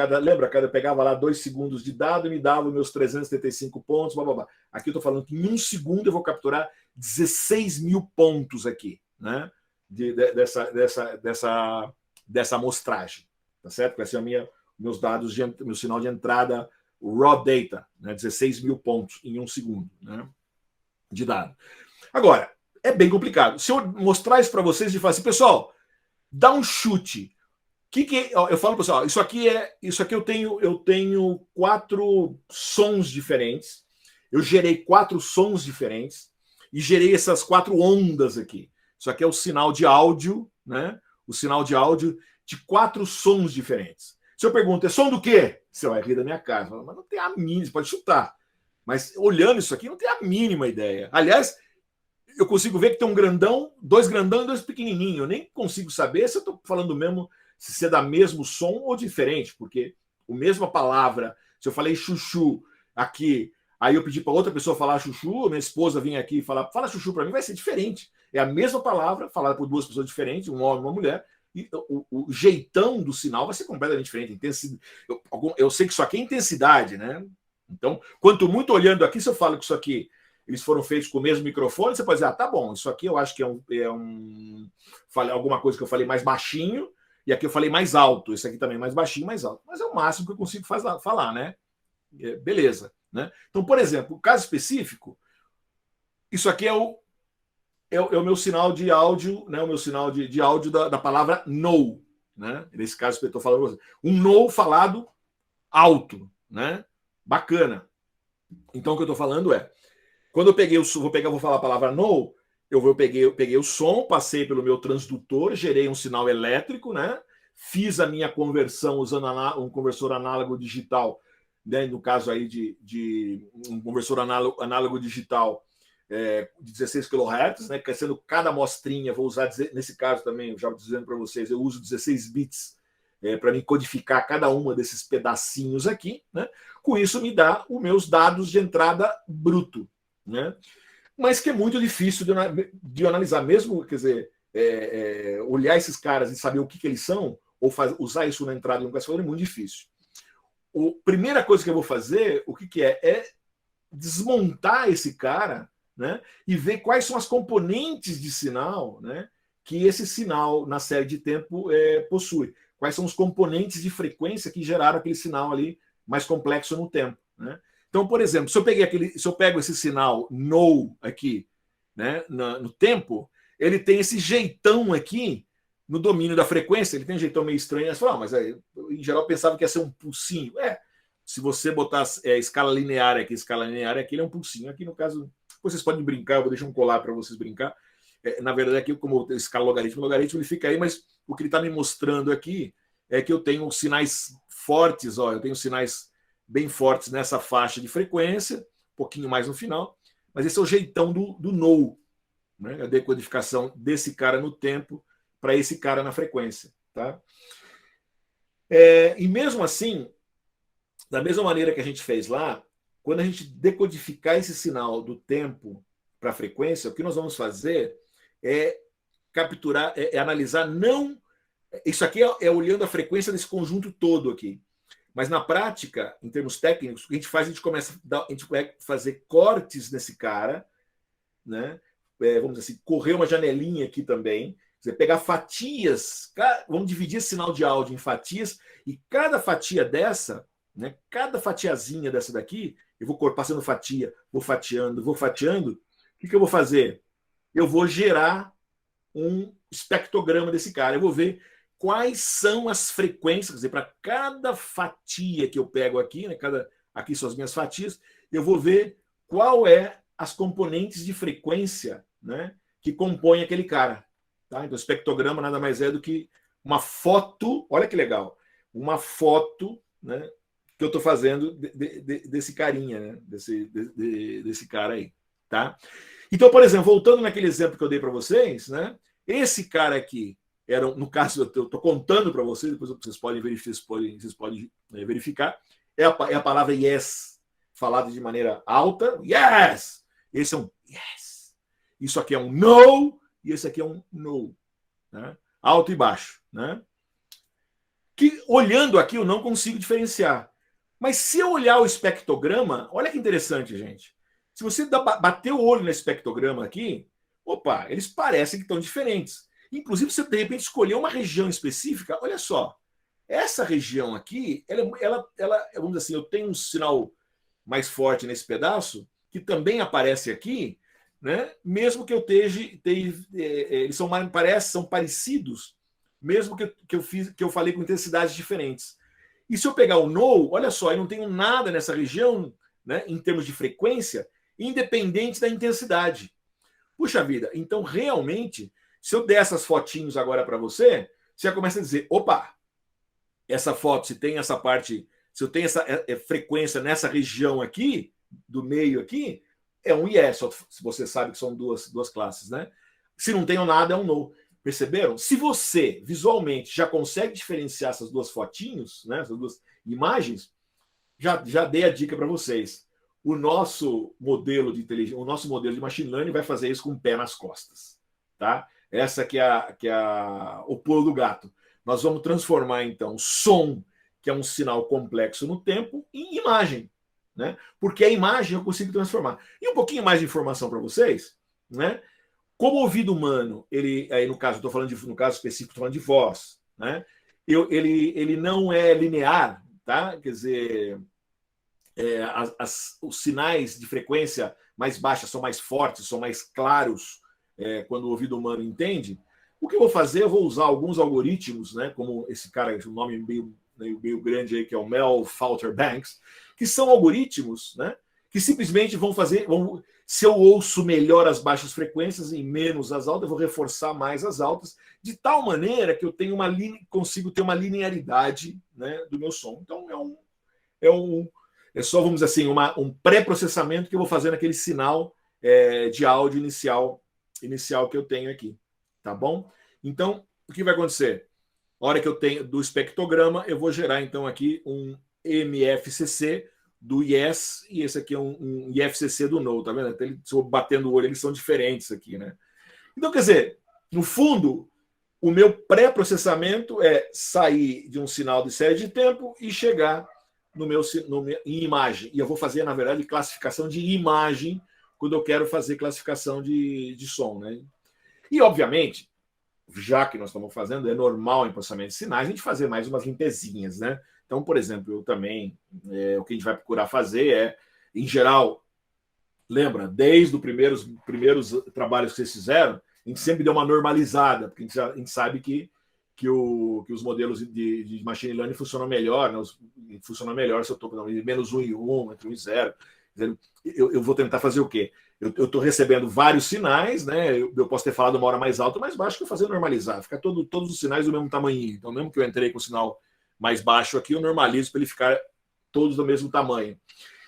pegava lá 2 segundos de dado e me dava meus 375 pontos, blá, blá, blá. Aqui eu estou falando que em 1 segundo eu vou capturar 16 mil pontos aqui, né? Dessa amostragem, tá certo? Vai ser meus dados, meu sinal de entrada, o raw data, né? 16 mil pontos em 1 segundo, né? De dado. Agora, é bem complicado. Se eu mostrar isso para vocês e falar assim, pessoal, dá um chute. Eu falo, pessoal, isso aqui eu tenho 4 sons diferentes. Eu gerei 4 sons diferentes e gerei essas 4 ondas aqui. Isso aqui é o sinal de áudio, né? O sinal de áudio de 4 sons diferentes. Se eu pergunto, é som do quê? Você vai rir da minha cara. Fala, mas não tem a mínima, pode chutar. Mas olhando isso aqui, não tem a mínima ideia. Aliás, eu consigo ver que tem um grandão, 2 grandão e 2 pequenininhos. Eu nem consigo saber se eu estou falando mesmo, se é da mesmo som ou diferente, porque a mesma palavra, se eu falei chuchu aqui, aí eu pedi para outra pessoa falar chuchu, minha esposa vinha aqui e falar, fala chuchu para mim, vai ser diferente. É a mesma palavra, falada por 2 pessoas diferentes, um homem e uma mulher, e o jeitão do sinal vai ser completamente diferente. Eu sei que isso aqui é intensidade, né? Então, quanto muito olhando aqui, se eu falo que isso aqui eles foram feitos com o mesmo microfone, você pode dizer, tá bom, isso aqui eu acho que falei alguma coisa que eu falei mais baixinho, e aqui eu falei mais alto, isso aqui também mais baixinho, mais alto. Mas é o máximo que eu consigo falar, né? Beleza. Né? Então, por exemplo, o caso específico, isso aqui é o meu sinal de áudio, né? O meu sinal de áudio da palavra no. Né? Nesse caso que eu estou falando, um no falado alto. Né? Bacana. Então, o que eu estou falando é, quando eu vou falar a palavra no, eu peguei o som, passei pelo meu transdutor, gerei um sinal elétrico, né? Fiz a minha conversão usando um conversor análogo digital, né? No caso aí de um conversor análogo digital de 16 kHz, né? Sendo cada amostrinha, vou usar, nesse caso também, já dizendo para vocês, eu uso 16 bits para me codificar cada uma desses pedacinhos aqui, né? Com isso me dá os meus dados de entrada bruto, né? Mas que é muito difícil de analisar, mesmo, quer dizer, olhar esses caras e saber o que eles são, ou usar isso na entrada de um classificador é muito difícil. A primeira coisa que eu vou fazer, o que é? É desmontar esse cara, né, e ver quais são as componentes de sinal, né, que esse sinal na série de tempo possui. Quais são os componentes de frequência que geraram aquele sinal ali mais complexo no tempo, né? Então, por exemplo, se eu pego esse sinal no aqui, né, no tempo, ele tem esse jeitão aqui no domínio da frequência, ele tem um jeitão meio estranho. Você fala, mas em geral eu pensava que ia ser um pulsinho. Se você botar escala linear aqui, ele é um pulsinho. Aqui no caso, vocês podem brincar, eu vou deixar um colar para vocês brincar. Na verdade, aqui, como escala logaritmo, ele fica aí, mas o que ele está me mostrando aqui é que eu tenho sinais fortes, eu tenho sinais bem fortes nessa faixa de frequência, um pouquinho mais no final, mas esse é o jeitão do no, né? A decodificação desse cara no tempo para esse cara na frequência. Tá? E mesmo assim, da mesma maneira que a gente fez lá, quando a gente decodificar esse sinal do tempo para a frequência, o que nós vamos fazer é capturar, analisar, não... Isso aqui é olhando a frequência desse conjunto todo aqui. Mas na prática, em termos técnicos, o que a gente faz, a gente vai fazer cortes nesse cara, né? Vamos dizer assim, correr uma janelinha aqui também, pegar fatias, vamos dividir esse sinal de áudio em fatias, e cada fatia dessa, né? Cada fatiazinha dessa daqui, eu vou passando fatia, vou fatiando. O que eu vou fazer? Eu vou gerar um espectrograma desse cara, eu vou ver quais são as frequências, quer dizer, para cada fatia que eu pego aqui, né, aqui são as minhas fatias, eu vou ver qual é as componentes de frequência, né, que compõem aquele cara. Tá? Então, o espectrograma nada mais é do que uma foto, olha que legal, uma foto, né, que eu estou fazendo desse carinha, né, desse cara aí. Tá? Então, por exemplo, voltando naquele exemplo que eu dei para vocês, né, esse cara aqui, no caso, eu estou contando para vocês, depois vocês podem verificar, é a palavra yes, falada de maneira alta, yes! Esse é um yes. Isso aqui é um no, e esse aqui é um no. Né? Alto e baixo. Né? Que, olhando aqui, eu não consigo diferenciar. Mas se eu olhar o espectrograma, olha que interessante, gente. Se você bater o olho no espectrograma aqui, opa, eles parecem que estão diferentes. Inclusive, se você de repente escolher uma região específica, olha só, essa região aqui, ela vamos dizer assim, eu tenho um sinal mais forte nesse pedaço, que também aparece aqui, né? Mesmo que eu eles são parecidos, mesmo que eu falei com intensidades diferentes. E se eu pegar o no, olha só, eu não tenho nada nessa região, né, em termos de frequência, independente da intensidade. Puxa vida, então realmente, se eu der essas fotinhos agora para você, você já começa a dizer, opa, essa foto, se tem essa parte, se eu tenho essa frequência nessa região aqui, do meio aqui, é um yes, se você sabe que são duas classes, né? Se não tenho nada, é um no. Perceberam? Se você, visualmente, já consegue diferenciar essas duas fotinhos, né, essas duas imagens, já dei a dica para vocês. O nosso modelo de inteligência, o nosso modelo de machine learning vai fazer isso com o pé nas costas, tá? Essa que é o pulo do gato. Nós vamos transformar, então, som, que é um sinal complexo no tempo, em imagem, né? Porque a imagem eu consigo transformar. E um pouquinho mais de informação para vocês, né? Como o ouvido humano, ele, aí no caso, no caso específico, estou falando de voz, né? Ele não é linear, tá? Quer dizer, os sinais de frequência mais baixa são mais fortes, são mais claros quando o ouvido humano entende. O que eu vou fazer? Eu vou usar alguns algoritmos, né? Como esse cara, um nome meio grande aí, que é o Mel Falter Banks, que são algoritmos, né? Que simplesmente vão Se eu ouço melhor as baixas frequências e menos as altas, eu vou reforçar mais as altas, de tal maneira que eu tenho consigo ter uma linearidade, né, do meu som. Então é só, vamos dizer assim, um pré-processamento que eu vou fazer naquele sinal de áudio inicial que eu tenho aqui. Tá bom? Então, o que vai acontecer? A hora que eu tenho do espectrograma, eu vou gerar então aqui um MFCC do Yes, e esse aqui é um IFCC do No, tá vendo? Até se eu batendo o olho, eles são diferentes aqui, né? Então, quer dizer, no fundo, o meu pré-processamento é sair de um sinal de série de tempo e chegar em imagem. E eu vou fazer, na verdade, classificação de imagem quando eu quero fazer classificação de som, né? E, obviamente, já que nós estamos fazendo, é normal em processamento de sinais a gente fazer mais umas limpezinhas, né? Então, por exemplo, eu também, o que a gente vai procurar fazer é, em geral, lembra, desde os primeiros trabalhos que vocês fizeram, a gente sempre deu uma normalizada, porque a gente sabe que os modelos de machine learning funcionam melhor, né? Funcionam melhor se eu estou menos 1 e 1, entre 1 e 0. Eu vou tentar fazer o quê? Eu estou recebendo vários sinais, né? Eu posso ter falado uma hora mais alta ou mais baixa, que eu fazer normalizar, ficar todos os sinais do mesmo tamanho. Então, mesmo que eu entrei com o sinal mais baixo aqui, eu normalizo para ele ficar todos do mesmo tamanho.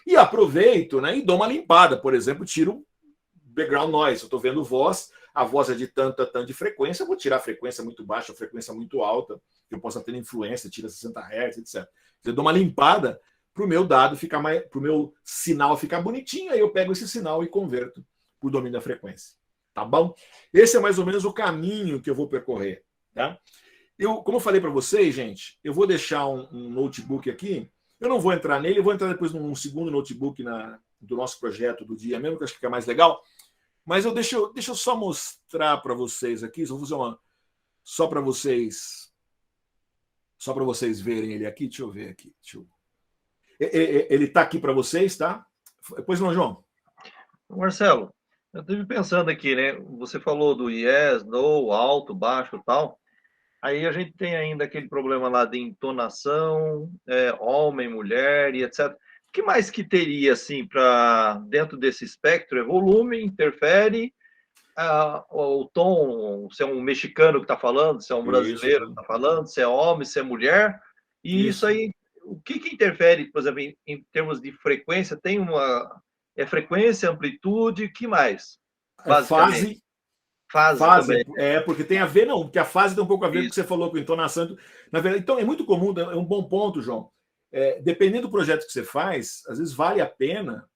E aproveito, né, e dou uma limpada. Por exemplo, tiro background noise. Eu estou vendo voz, a voz é de tanto a tanto de frequência, eu vou tirar a frequência muito baixa, a frequência muito alta, que eu possa ter influência, tira 60 Hz, etc. Eu dou uma limpada para o meu dado ficar mais, para o meu sinal ficar bonitinho, aí eu pego esse sinal e converto para o domínio da frequência. Tá bom? Esse é mais ou menos o caminho que eu vou percorrer. Tá? Como eu falei para vocês, gente, eu vou deixar um notebook aqui. Eu não vou entrar nele, eu vou entrar depois num segundo notebook do nosso projeto do dia mesmo, que eu acho que fica mais legal. Mas deixa eu só mostrar para vocês aqui, vou fazer só para vocês verem ele aqui. Deixa eu ver aqui. Ele está aqui para vocês, tá? Pois não, João? Marcelo, eu estive pensando aqui, né? Você falou do yes, no, alto, baixo e tal. Aí a gente tem ainda aquele problema lá de entonação, homem, mulher e etc. O que mais que teria, assim, para dentro desse espectro? É volume, interfere, o tom, se é um mexicano que está falando, se é um brasileiro que está falando, se é homem, se é mulher. E isso aí, o que que interfere, por exemplo, em termos de frequência? Tem frequência, amplitude, que mais? Basicamente. Fase também. Porque tem a ver, não, porque a fase tem um pouco a ver com o Isso. que você falou com entonação. Na verdade, então é muito comum, é um bom ponto, João. Dependendo do projeto que você faz, às vezes vale a pena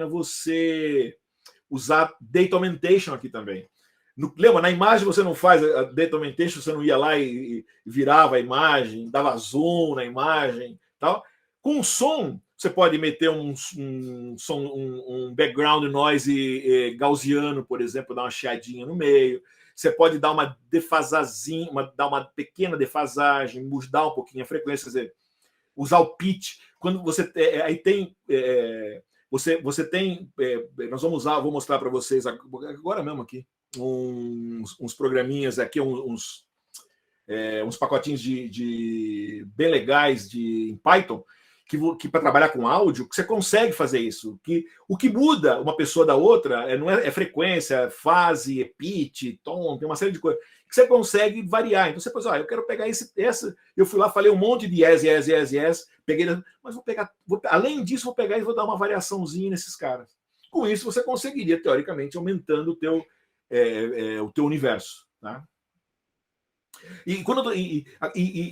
você usar data augmentation aqui também. Lembra, na imagem você não faz a data augmentation, você não ia lá e virava a imagem, dava zoom na imagem, tal. Com o som, você pode meter um background noise gaussiano, por exemplo, dar uma chiadinha no meio. Você pode dar uma defasazinha, dar uma pequena defasagem, mudar um pouquinho a frequência, quer dizer, usar o pitch. Quando você aí tem você tem, nós vou mostrar para vocês agora mesmo aqui uns programinhas aqui, uns pacotinhos de bem legais em Python, que para trabalhar com áudio, que você consegue fazer isso. O que muda uma pessoa da outra não é frequência, fase, pitch, tom, tem uma série de coisas que você consegue variar. Então você pensa, eu quero pegar essa. Eu fui lá, falei um monte de yes, peguei, mas além disso, vou pegar e vou dar uma variaçãozinha nesses caras. Com isso, você conseguiria, teoricamente, aumentando o teu universo. Tá? E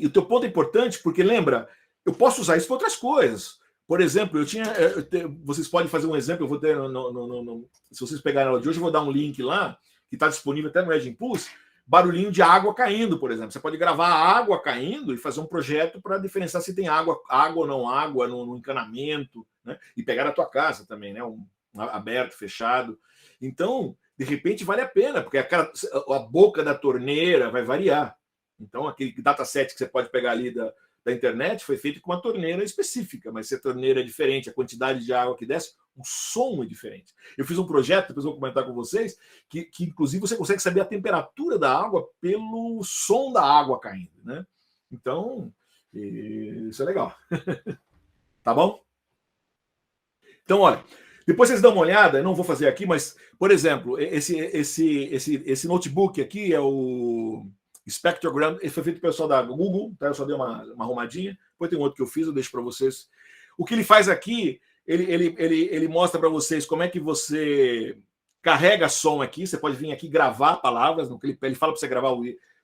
o teu ponto é importante, porque lembra, eu posso usar isso para outras coisas. Por exemplo, vocês podem fazer um exemplo, eu vou ter se vocês pegarem a aula de hoje, eu vou dar um link lá, que está disponível até no Edge Impulse, barulhinho de água caindo, por exemplo. Você pode gravar a água caindo e fazer um projeto para diferenciar se tem água ou não água no encanamento, né? E pegar na tua casa também, né? Aberto, fechado. Então, de repente, vale a pena, porque a boca da torneira vai variar. Então, aquele dataset que você pode pegar ali da internet foi feito com uma torneira específica, mas se a torneira é diferente, a quantidade de água que desce, o som é diferente. Eu fiz um projeto, depois eu vou comentar com vocês, que inclusive você consegue saber a temperatura da água pelo som da água caindo, né? Então, isso é legal. Tá bom? Então, olha, Depois vocês dão uma olhada, eu não vou fazer aqui, mas, por exemplo, esse notebook aqui é o Spectrogram, ele foi feito pelo pessoal da Google, tá? Eu só dei uma arrumadinha. Depois tem um outro que eu fiz, eu deixo para vocês. O que ele faz aqui, ele mostra para vocês como é que você carrega som aqui. Você pode vir aqui gravar palavras, ele fala para você gravar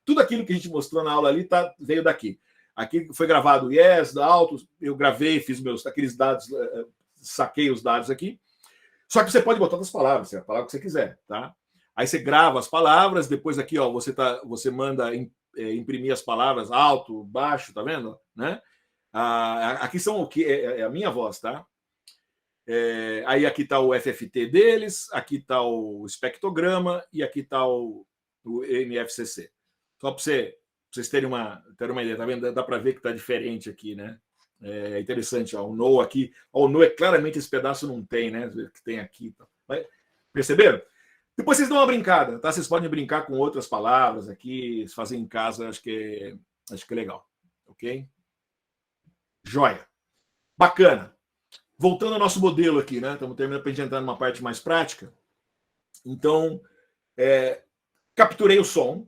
tudo aquilo que a gente mostrou na aula ali veio daqui. Aqui foi gravado o Yes, da Alto, eu gravei, fiz aqueles dados, saquei os dados aqui. Só que você pode botar outras palavras, a palavra que você quiser, tá? Aí você grava as palavras, depois aqui, ó, você manda imprimir as palavras alto, baixo, tá vendo? Né? Aqui são o que é a minha voz, tá? Aí aqui está o FFT deles, aqui está o espectrograma e aqui está o MFCC. Só para vocês terem uma ideia, tá vendo? Dá para ver que está diferente aqui, né? É interessante, ó, o no aqui. Ó, o no é claramente esse pedaço não tem, né? Que tem aqui. Tá. Perceberam? Depois vocês dão uma brincada, tá? Vocês podem brincar com outras palavras aqui, fazer em casa, acho que é legal. Ok? Joia. Bacana. Voltando ao nosso modelo aqui, né? Estamos terminando para a gente entrar numa parte mais prática. Então, capturei o som,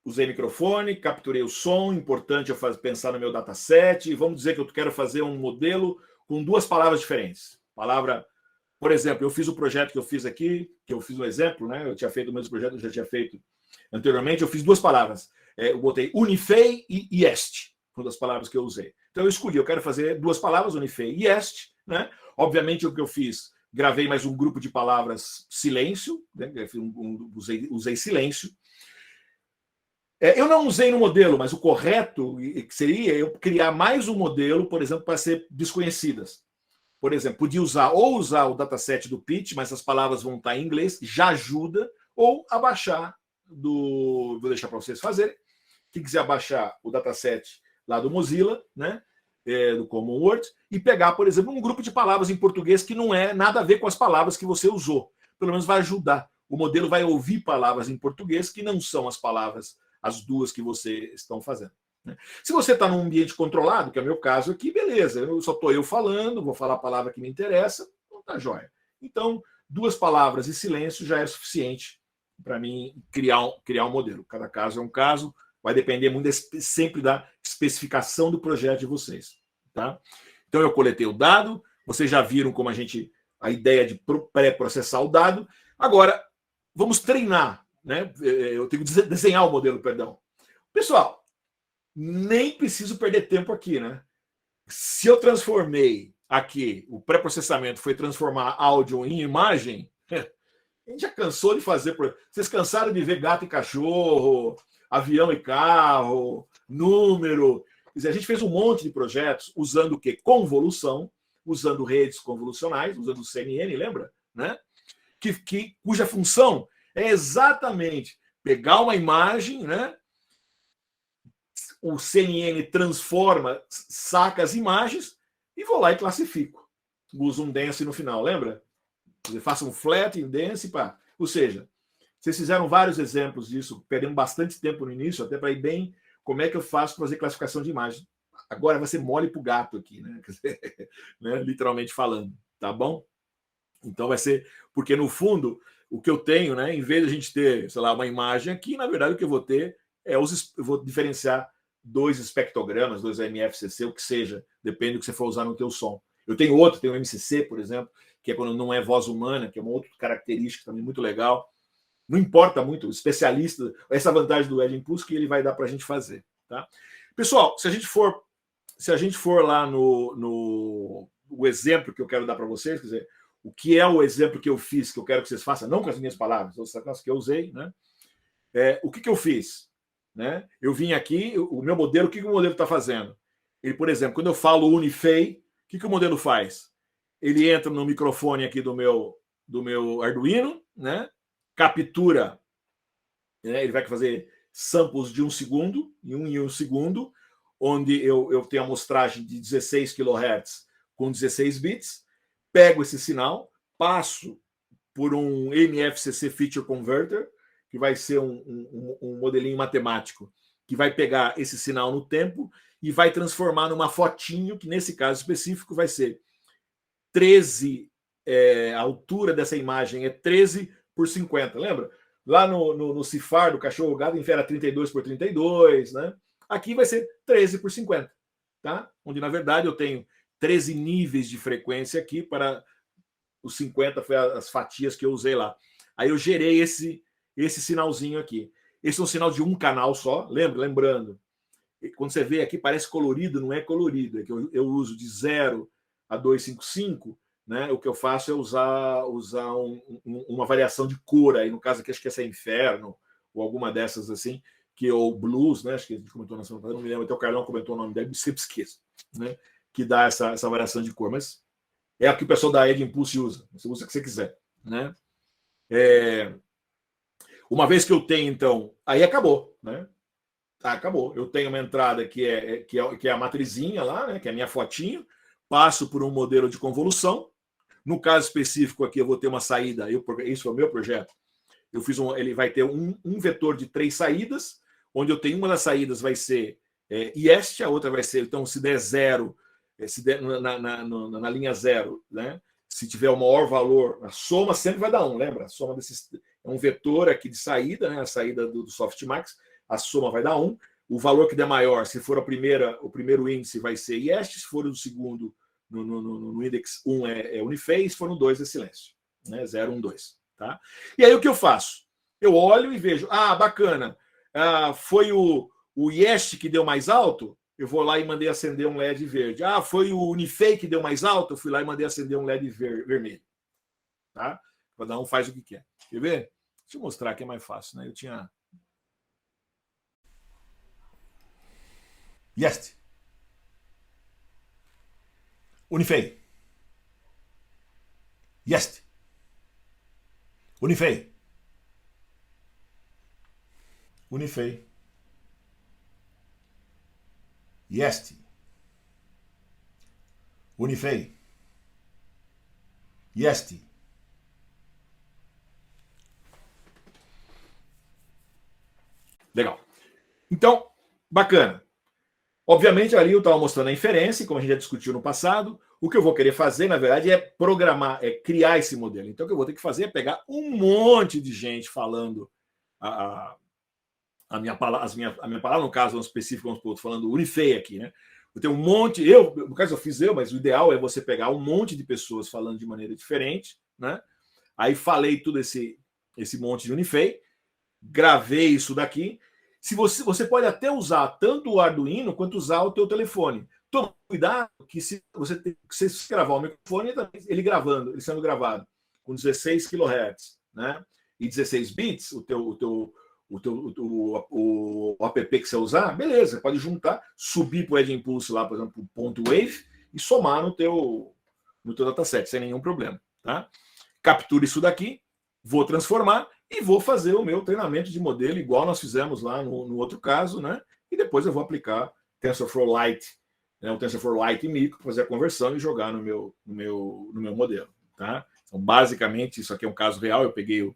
usei microfone, capturei o som, importante eu pensar no meu dataset, e vamos dizer que eu quero fazer um modelo com duas palavras diferentes. Por exemplo, eu fiz o projeto que eu fiz aqui, que eu fiz um exemplo, né? Eu tinha feito o mesmo projeto, eu já tinha feito anteriormente, eu fiz duas palavras. Eu botei unifei e iest, uma das palavras que eu usei. Então eu escolhi, eu quero fazer duas palavras, unifei e iest, né? Obviamente o que eu fiz, gravei mais um grupo de palavras silêncio, né? Usei silêncio. Eu não usei no modelo, mas o correto seria eu criar mais um modelo, por exemplo, para ser desconhecidas. Por exemplo, podia usar o dataset do pitch, mas as palavras vão estar em inglês, já ajuda, ou abaixar vou deixar para vocês fazerem. Quem quiser abaixar o dataset lá do Mozilla, né, do Common Word, e pegar, por exemplo, um grupo de palavras em português que não é nada a ver com as palavras que você usou. Pelo menos vai ajudar. O modelo vai ouvir palavras em português que não são as duas que você estão fazendo. Se você está num ambiente controlado, que é o meu caso aqui, beleza, só estou eu falando, vou falar a palavra que me interessa, então tá jóia. Então, duas palavras e silêncio já é suficiente para mim criar um modelo. Cada caso é um caso, vai depender muito sempre da especificação do projeto de vocês. Tá? Então, eu coletei o dado, vocês já viram como a ideia de pré-processar o dado. Agora, vamos treinar, né? Eu tenho que desenhar o modelo, perdão. Pessoal, nem preciso perder tempo aqui, né? Se eu transformei aqui, o pré-processamento foi transformar áudio em imagem, a gente já cansou de fazer. Vocês cansaram de ver gato e cachorro, avião e carro, número. Quer dizer, a gente fez um monte de projetos usando o quê? Convolução, usando redes convolucionais, usando o CNN, lembra? Né? Cuja função é exatamente pegar uma imagem, né? O CNN transforma, saca as imagens e vou lá e classifico. Uso um dense no final, lembra? Faça um flat, um dense, pá. Ou seja, vocês fizeram vários exemplos disso, perdemos bastante tempo no início, até para ir bem como é que eu faço para fazer classificação de imagem. Agora vai ser mole para o gato aqui, né? Né? Literalmente falando, tá bom? Então vai ser, porque no fundo, o que eu tenho, né? Em vez de a gente ter, sei lá, uma imagem aqui, na verdade o que eu vou ter eu vou diferenciar dois espectrogramas, dois MFCC, o que seja, depende do que você for usar no teu som. Eu tenho outro, tem o MCC, por exemplo, que é quando não é voz humana, que é uma outra característica também muito legal. Não importa muito, o especialista, essa vantagem do Edge Impulse que ele vai dar para a gente fazer. Tá? Pessoal, se a gente for lá no exemplo que eu quero dar para vocês, quer dizer, o que é o exemplo que eu fiz, que eu quero que vocês façam, não com as minhas palavras, as que eu usei, né? O que eu fiz? Né? Eu vim aqui, o meu modelo, o que o modelo está fazendo? Ele, por exemplo, quando eu falo unifei, o que o modelo faz? Ele entra no microfone aqui do meu Arduino, né? Captura, né? Ele vai fazer samples de 1 segundo, em um segundo, onde eu tenho a amostragem de 16 kHz com 16 bits, pego esse sinal, passo por um MFCC Feature Converter, que vai ser um modelinho matemático, que vai pegar esse sinal no tempo e vai transformar numa fotinho, que nesse caso específico vai ser 13 a altura dessa imagem é 13 por 50, lembra? Lá no CIFAR do cachorro gado era 32 por 32, né? Aqui vai ser 13 por 50, tá? Onde, na verdade, eu tenho 13 níveis de frequência aqui para os 50 foi as fatias que eu usei lá. Aí eu gerei esse sinalzinho aqui. Esse é um sinal de um canal só, lembrando. Quando você vê aqui, parece colorido, não é colorido. É que eu uso de 0 a 255, né? O que eu faço é usar uma variação de cor. Aí, no caso aqui, acho que essa é Inferno, ou alguma dessas assim, que ou Blues, né? Acho que a gente comentou na semana passada, não me lembro, até o Carlão comentou o nome dele, sempre esqueço, né? Que dá essa variação de cor. Mas é a que o pessoal da Edge Impulse usa. Você usa o que você quiser, né? Uma vez que eu tenho, então, aí acabou, né? Acabou. Eu tenho uma entrada que é a matrizinha lá, né? Que é a minha fotinho. Passo por um modelo de convolução. No caso específico aqui, eu vou ter uma saída. Isso é o meu projeto. Ele vai ter um vetor de 3 saídas, onde eu tenho uma das saídas vai ser IEST, a outra vai ser, então, se der 0, se der na linha 0, né? Se tiver o maior valor, a soma sempre vai dar 1, lembra? A soma desses é um vetor aqui de saída, né? A saída do Softmax, a soma vai dar 1. O valor que der maior, se for o primeiro índice, vai ser IEST, se for o segundo, no index 1 é Unifei, se for no 2 é silêncio, né? 0, 1, 2. Tá? E aí o que eu faço? Eu olho e vejo, bacana, foi o IEST que deu mais alto, eu vou lá e mandei acender um LED verde. Foi o Unifei que deu mais alto, eu fui lá e mandei acender um LED vermelho. Tá? Cada um faz o que quer. Quer ver? Deixa eu mostrar que é mais fácil, né? Eu tinha... IEST. Unifei. IEST. Unifei. Unifei. IEST. Unifei. IEST. Legal. Então, bacana. Obviamente, ali eu estava mostrando a inferência, como a gente já discutiu no passado. O que eu vou querer fazer, na verdade, é programar, é criar esse modelo. Então, o que eu vou ter que fazer é pegar um monte de gente falando a minha palavra, no caso específico, falando Unifei aqui, né? Eu tenho um monte, no caso eu fiz mas o ideal é você pegar um monte de pessoas falando de maneira diferente, né? Aí falei tudo esse monte de Unifei, gravei isso daqui. Se você pode até usar tanto o Arduino quanto usar o teu telefone. Toma cuidado que se você gravar o microfone, ele sendo gravado com 16 kHz, né? E 16 bits, o app que você usar, beleza, pode juntar, subir para o Edge Impulse lá, por exemplo, ponto .wave e somar no teu dataset, sem nenhum problema, tá? Captura isso daqui, vou transformar e vou fazer o meu treinamento de modelo igual nós fizemos lá no outro caso, né? E depois eu vou aplicar TensorFlow Lite, né? O TensorFlow Lite Micro, fazer a conversão e jogar no meu modelo, tá? Então, basicamente, isso aqui é um caso real. Eu peguei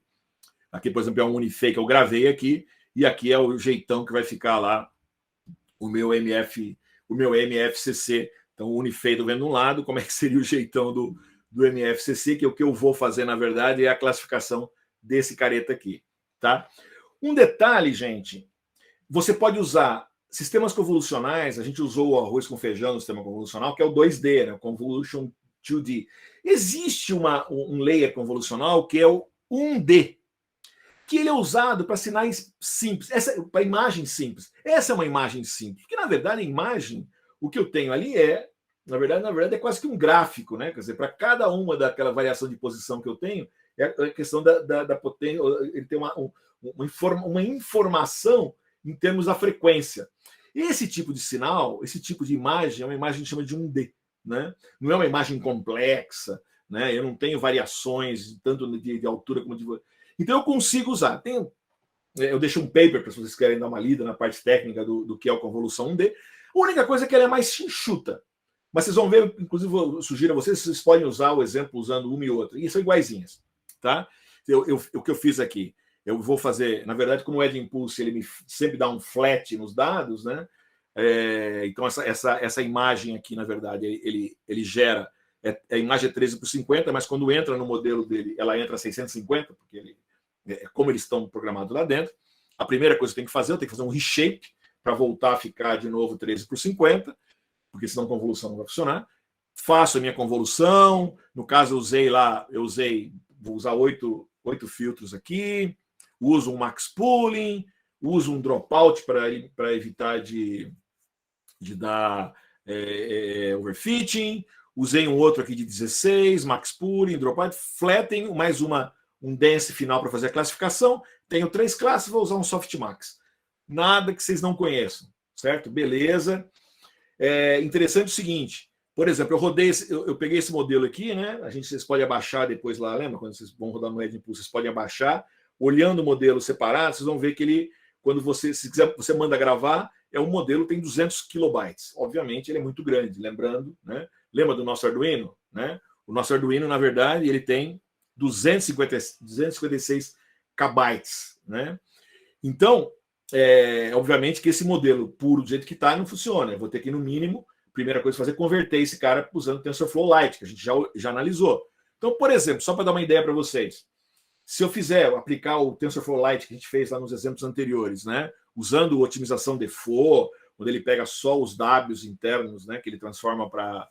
aqui, por exemplo, é um Unifei que eu gravei aqui, e aqui é o jeitão que vai ficar lá o meu MFCC. Então, o Unifei do vendo de um lado, como é que seria o jeitão do MFCC, que o que eu vou fazer, na verdade, é a classificação desse careta aqui, tá? Um detalhe, gente, você pode usar sistemas convolucionais, a gente usou o arroz com feijão no sistema convolucional, que é o 2D, né? O Convolution 2D. Existe um layer convolucional que é o 1D, que ele é usado para sinais simples, para imagem simples. Essa é uma imagem simples, porque, na verdade, a imagem, o que eu tenho ali na verdade, é quase que um gráfico, né? Quer dizer, para cada uma daquela variação de posição que eu tenho, é a questão da potência, ele tem uma informação em termos da frequência. Esse tipo de sinal, esse tipo de imagem, é uma imagem que chama de 1D, né? Não é uma imagem complexa, né? Eu não tenho variações tanto de altura como de... Então, eu consigo usar. Eu deixo um paper para vocês querem dar uma lida na parte técnica do que é a convolução 1D. A única coisa é que ela é mais enxuta. Mas vocês vão ver, inclusive, eu sugiro a vocês podem usar o exemplo usando uma e outra. E são iguaizinhas. Tá? O que eu fiz aqui? Eu vou fazer, na verdade, como o Edge Impulse ele sempre dá um flat nos dados, né? Então, essa imagem aqui, na verdade, ele gera a imagem é 13x50, mas quando entra no modelo dele, ela entra a 650, porque como eles estão programados lá dentro. A primeira coisa que eu tenho que fazer um reshape para voltar a ficar de novo 13x50, porque senão a convolução não vai funcionar. Faço a minha convolução, no caso vou usar 8 filtros aqui, uso um max pooling, uso um dropout para evitar de dar overfitting, usei um outro aqui de 16, max pooling, dropout, flatten, mais um dense final para fazer a classificação. Tenho 3 classes, vou usar um softmax. Nada que vocês não conheçam, certo? Beleza. Interessante o seguinte, por exemplo, eu peguei esse modelo aqui, né? Vocês podem abaixar depois lá, lembra? Quando vocês vão rodar no Red Impulse, vocês podem abaixar. Olhando o modelo separado, vocês vão ver que ele, quando você manda gravar, um modelo tem 200 kilobytes. Obviamente, ele é muito grande, lembrando, né? Lembra do nosso Arduino, né? O nosso Arduino, na verdade, ele tem 256 kbytes, né? Então, obviamente que esse modelo puro do jeito que está não funciona. Eu vou ter que, no mínimo, primeira coisa fazer, converter esse cara usando TensorFlow Lite, que a gente já analisou. Então, por exemplo, só para dar uma ideia para vocês, se eu aplicar o TensorFlow Lite que a gente fez lá nos exemplos anteriores, né, usando otimização default, onde ele pega só os Ws internos, né, que ele transforma para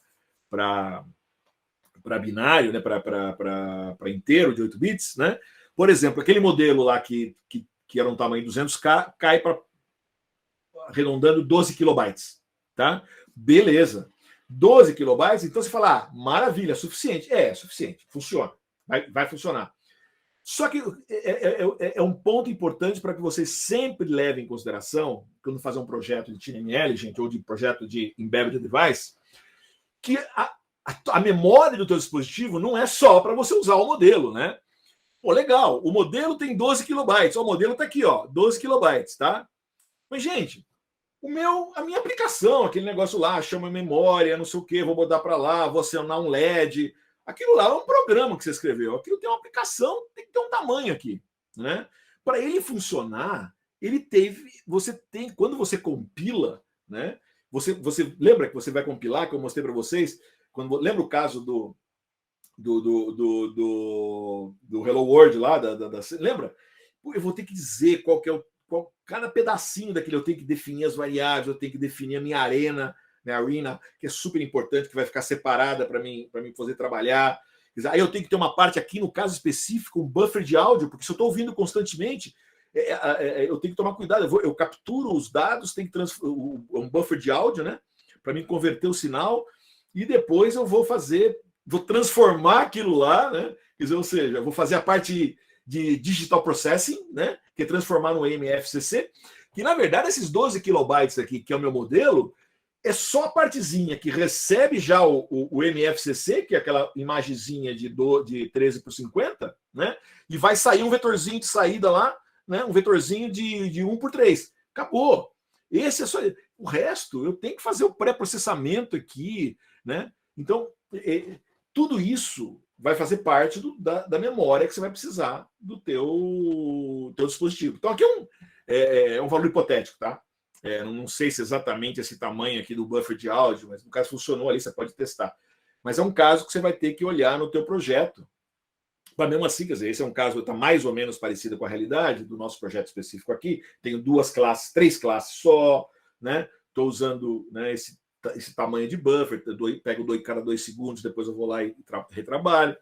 binário, né, para inteiro de 8 bits, né? Por exemplo, aquele modelo lá que era um tamanho 200K, cai para, arredondando, 12 kilobytes, tá? Beleza. 12 kilobytes, então você fala, maravilha, suficiente. É suficiente, funciona, vai funcionar. Só que é um ponto importante para que vocês sempre levem em consideração, quando fazer um projeto de TNML, gente, ou de projeto de Embedded Device, que a memória do teu dispositivo não é só para você usar o modelo, né? Pô, legal, o modelo tem 12 kilobytes, o modelo está aqui, ó, 12 kilobytes, tá? Mas, gente, a minha aplicação, aquele negócio lá, chama memória, não sei o quê, vou botar para lá, vou acionar um LED, aquilo lá é um programa que você escreveu, aquilo tem uma aplicação, tem que ter um tamanho aqui, né? Para ele funcionar, quando você compila, né? Você lembra que você vai compilar, que eu mostrei para vocês, lembra o caso do Hello World lá, lembra? Eu vou ter que dizer cada pedacinho daquele, eu tenho que definir as variáveis, eu tenho que definir a minha arena, que é super importante, que vai ficar separada para mim poder trabalhar. Aí eu tenho que ter uma parte aqui, no caso específico, um buffer de áudio, porque se eu estou ouvindo constantemente, eu tenho que tomar cuidado. Eu capturo os dados, tem que um buffer de áudio, né? Para mim converter o sinal, e depois eu vou transformar aquilo lá, né? Quer dizer, ou seja, eu vou fazer a parte de Digital Processing, né? Que é transformar no MFCC, que na verdade esses 12 kilobytes aqui, que é o meu modelo, é só a partezinha que recebe já o MFCC, que é aquela imagenzinha de 13x50, né? E vai sair um vetorzinho de saída lá, né? Um vetorzinho de 1x3. Acabou. Esse é só. O resto, eu tenho que fazer o pré-processamento aqui, né? Então, tudo isso vai fazer parte da memória que você vai precisar do teu dispositivo. Então, aqui é um valor hipotético, tá? Não sei se exatamente esse tamanho aqui do buffer de áudio, mas no caso funcionou ali, você pode testar. Mas é um caso que você vai ter que olhar no teu projeto. Mas mesmo assim, quer dizer, esse é um caso que está mais ou menos parecido com a realidade do nosso projeto específico aqui. Tenho 3 classes só, né? Estou usando, né, esse tamanho de buffer, pego cada 2 segundos, depois eu vou lá e retrabalho.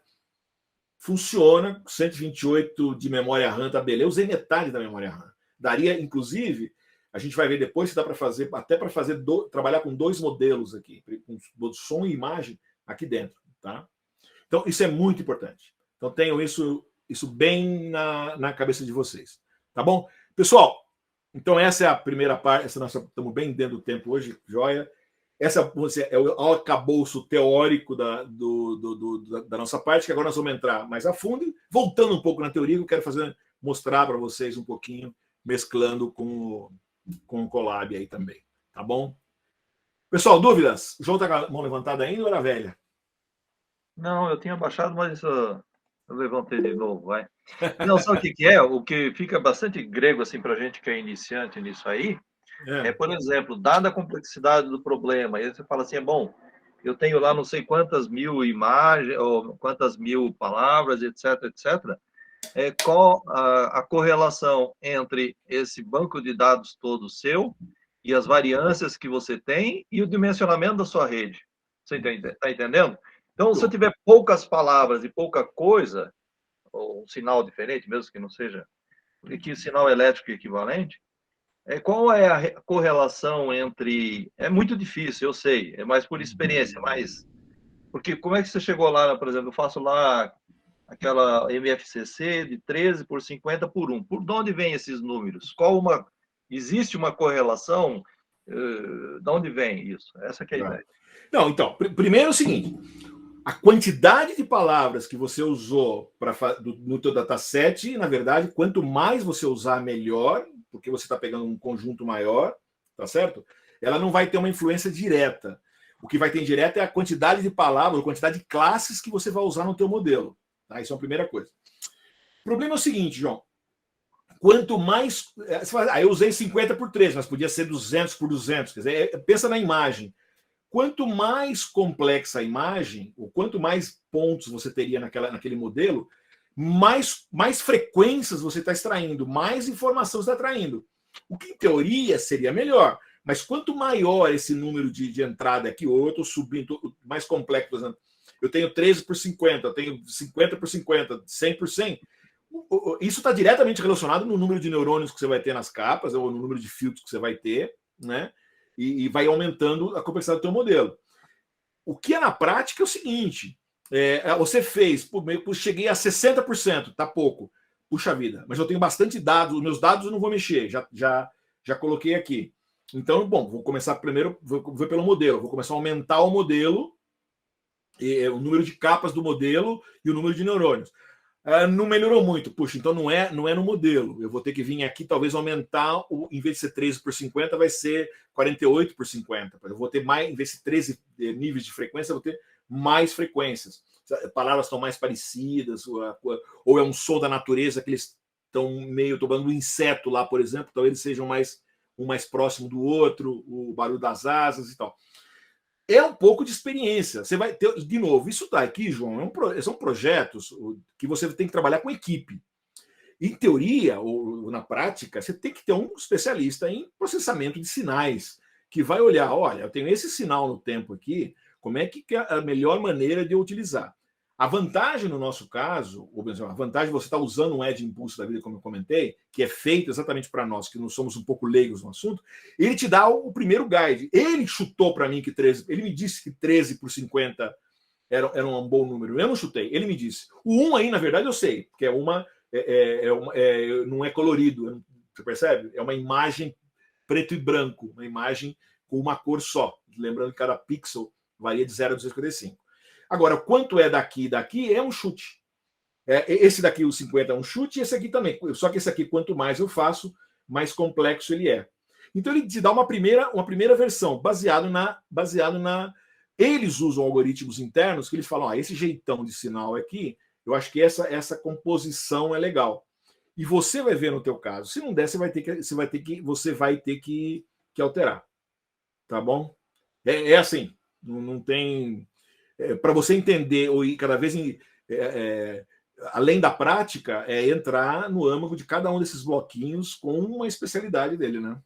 Funciona, 128 de memória RAM, tá beleza. Eu usei metade da memória RAM. Daria, inclusive, a gente vai ver depois se dá para fazer, até para trabalhar com 2 modelos aqui, com som e imagem aqui dentro, tá? Então, isso é muito importante. Então, tenham isso bem na cabeça de vocês, tá bom? Pessoal, então essa é a primeira parte, estamos bem dentro do tempo hoje, joia. Essa é o arcabouço teórico da nossa parte, que agora nós vamos entrar mais a fundo. Voltando um pouco na teoria, eu quero mostrar para vocês um pouquinho, mesclando com o Colab aí também, tá bom? Pessoal, dúvidas? O João está com a mão levantada ainda ou era velha? Não, eu tinha baixado, mas eu levantei de novo, vai. Não, sabe o que é? O que fica bastante grego assim para a gente que é iniciante nisso aí, por exemplo, dada a complexidade do problema, aí você fala assim, bom, eu tenho lá não sei quantas mil imagens, ou quantas mil palavras, etc, etc. Qual a correlação entre esse banco de dados todo seu e as variâncias que você tem e o dimensionamento da sua rede? Você está entendendo? Então, se eu tiver poucas palavras e pouca coisa, ou um sinal diferente, mesmo que não seja, que sinal elétrico equivalente, qual é a correlação entre... É muito difícil, eu sei, é mais por experiência, mas... Porque como é que você chegou lá, por exemplo, eu faço lá aquela MFCC de 13 por 50 por 1. Por onde vêm esses números? Existe uma correlação? De onde vem isso? Essa que é a ideia. Não, então, primeiro é o seguinte, a quantidade de palavras que você usou no teu dataset, na verdade, quanto mais você usar, melhor, porque você está pegando um conjunto maior, tá certo? Ela não vai ter uma influência direta. O que vai ter direta é a quantidade de palavras, a quantidade de classes que você vai usar no teu modelo. Tá? Isso é a primeira coisa. O problema é o seguinte, João. Quanto mais... eu usei 50 por 3, mas podia ser 200 por 200. Quer dizer, pensa na imagem. Quanto mais complexa a imagem, ou quanto mais pontos você teria naquele modelo, mais frequências você está extraindo, mais informação você está extraindo. O que, em teoria, seria melhor. Mas quanto maior esse número de entrada aqui, ou eu estou subindo, mais complexo, por exemplo, eu tenho 13 por 50, eu tenho 50 por 50, 100 por 100, isso está diretamente relacionado no número de neurônios que você vai ter nas capas, ou no número de filtros que você vai ter, né? E vai aumentando a complexidade do teu modelo. O que é na prática é o seguinte, você fez, cheguei a 60%, tá pouco, puxa vida, mas eu tenho bastante dados, os meus dados eu não vou mexer, já coloquei aqui. Então, bom, vou começar primeiro, vou ver pelo modelo, vou começar a aumentar o modelo, o número de capas do modelo e o número de neurônios. Não melhorou muito, puxa, então não é no modelo. Eu vou ter que vir aqui, talvez aumentar, em vez de ser 13 por 50, vai ser 48 por 50. Eu vou ter mais, em vez de 13 níveis de frequência, eu vou ter mais frequências. Palavras estão mais parecidas, ou é um som da natureza que eles estão meio tomando um inseto lá, por exemplo, talvez eles sejam um mais próximo do outro, o barulho das asas e tal. É um pouco de experiência. Você vai ter, de novo, isso está aqui, João, são projetos que você tem que trabalhar com equipe. Em teoria, ou na prática, você tem que ter um especialista em processamento de sinais, que vai olhar, olha, eu tenho esse sinal no tempo aqui, como é que é a melhor maneira de eu utilizar? A vantagem no nosso caso, ou mesmo, a vantagem de você estar usando um Edge Impulse da vida, como eu comentei, que é feito exatamente para nós, que não somos um pouco leigos no assunto, ele te dá o primeiro guide. Ele chutou para mim que 13, ele me disse que 13 por 50 era um bom número. Eu não chutei, ele me disse. O 1 aí, na verdade, eu sei, porque não é colorido, você percebe? É uma imagem preto e branco, uma imagem com uma cor só. Lembrando que cada pixel varia de 0 a 255. Agora, quanto é daqui e daqui é um chute. Esse daqui, o 50, é um chute, e esse aqui também. Só que esse aqui, quanto mais eu faço, mais complexo ele é. Então, ele te dá uma primeira versão, baseado na... Eles usam algoritmos internos que eles falam, esse jeitão de sinal aqui, eu acho que essa composição é legal. E você vai ver no teu caso. Se não der, você vai ter que alterar. Tá bom? É assim, não tem... para você entender, ou ir cada vez além da prática, entrar no âmago de cada um desses bloquinhos com uma especialidade dele, né?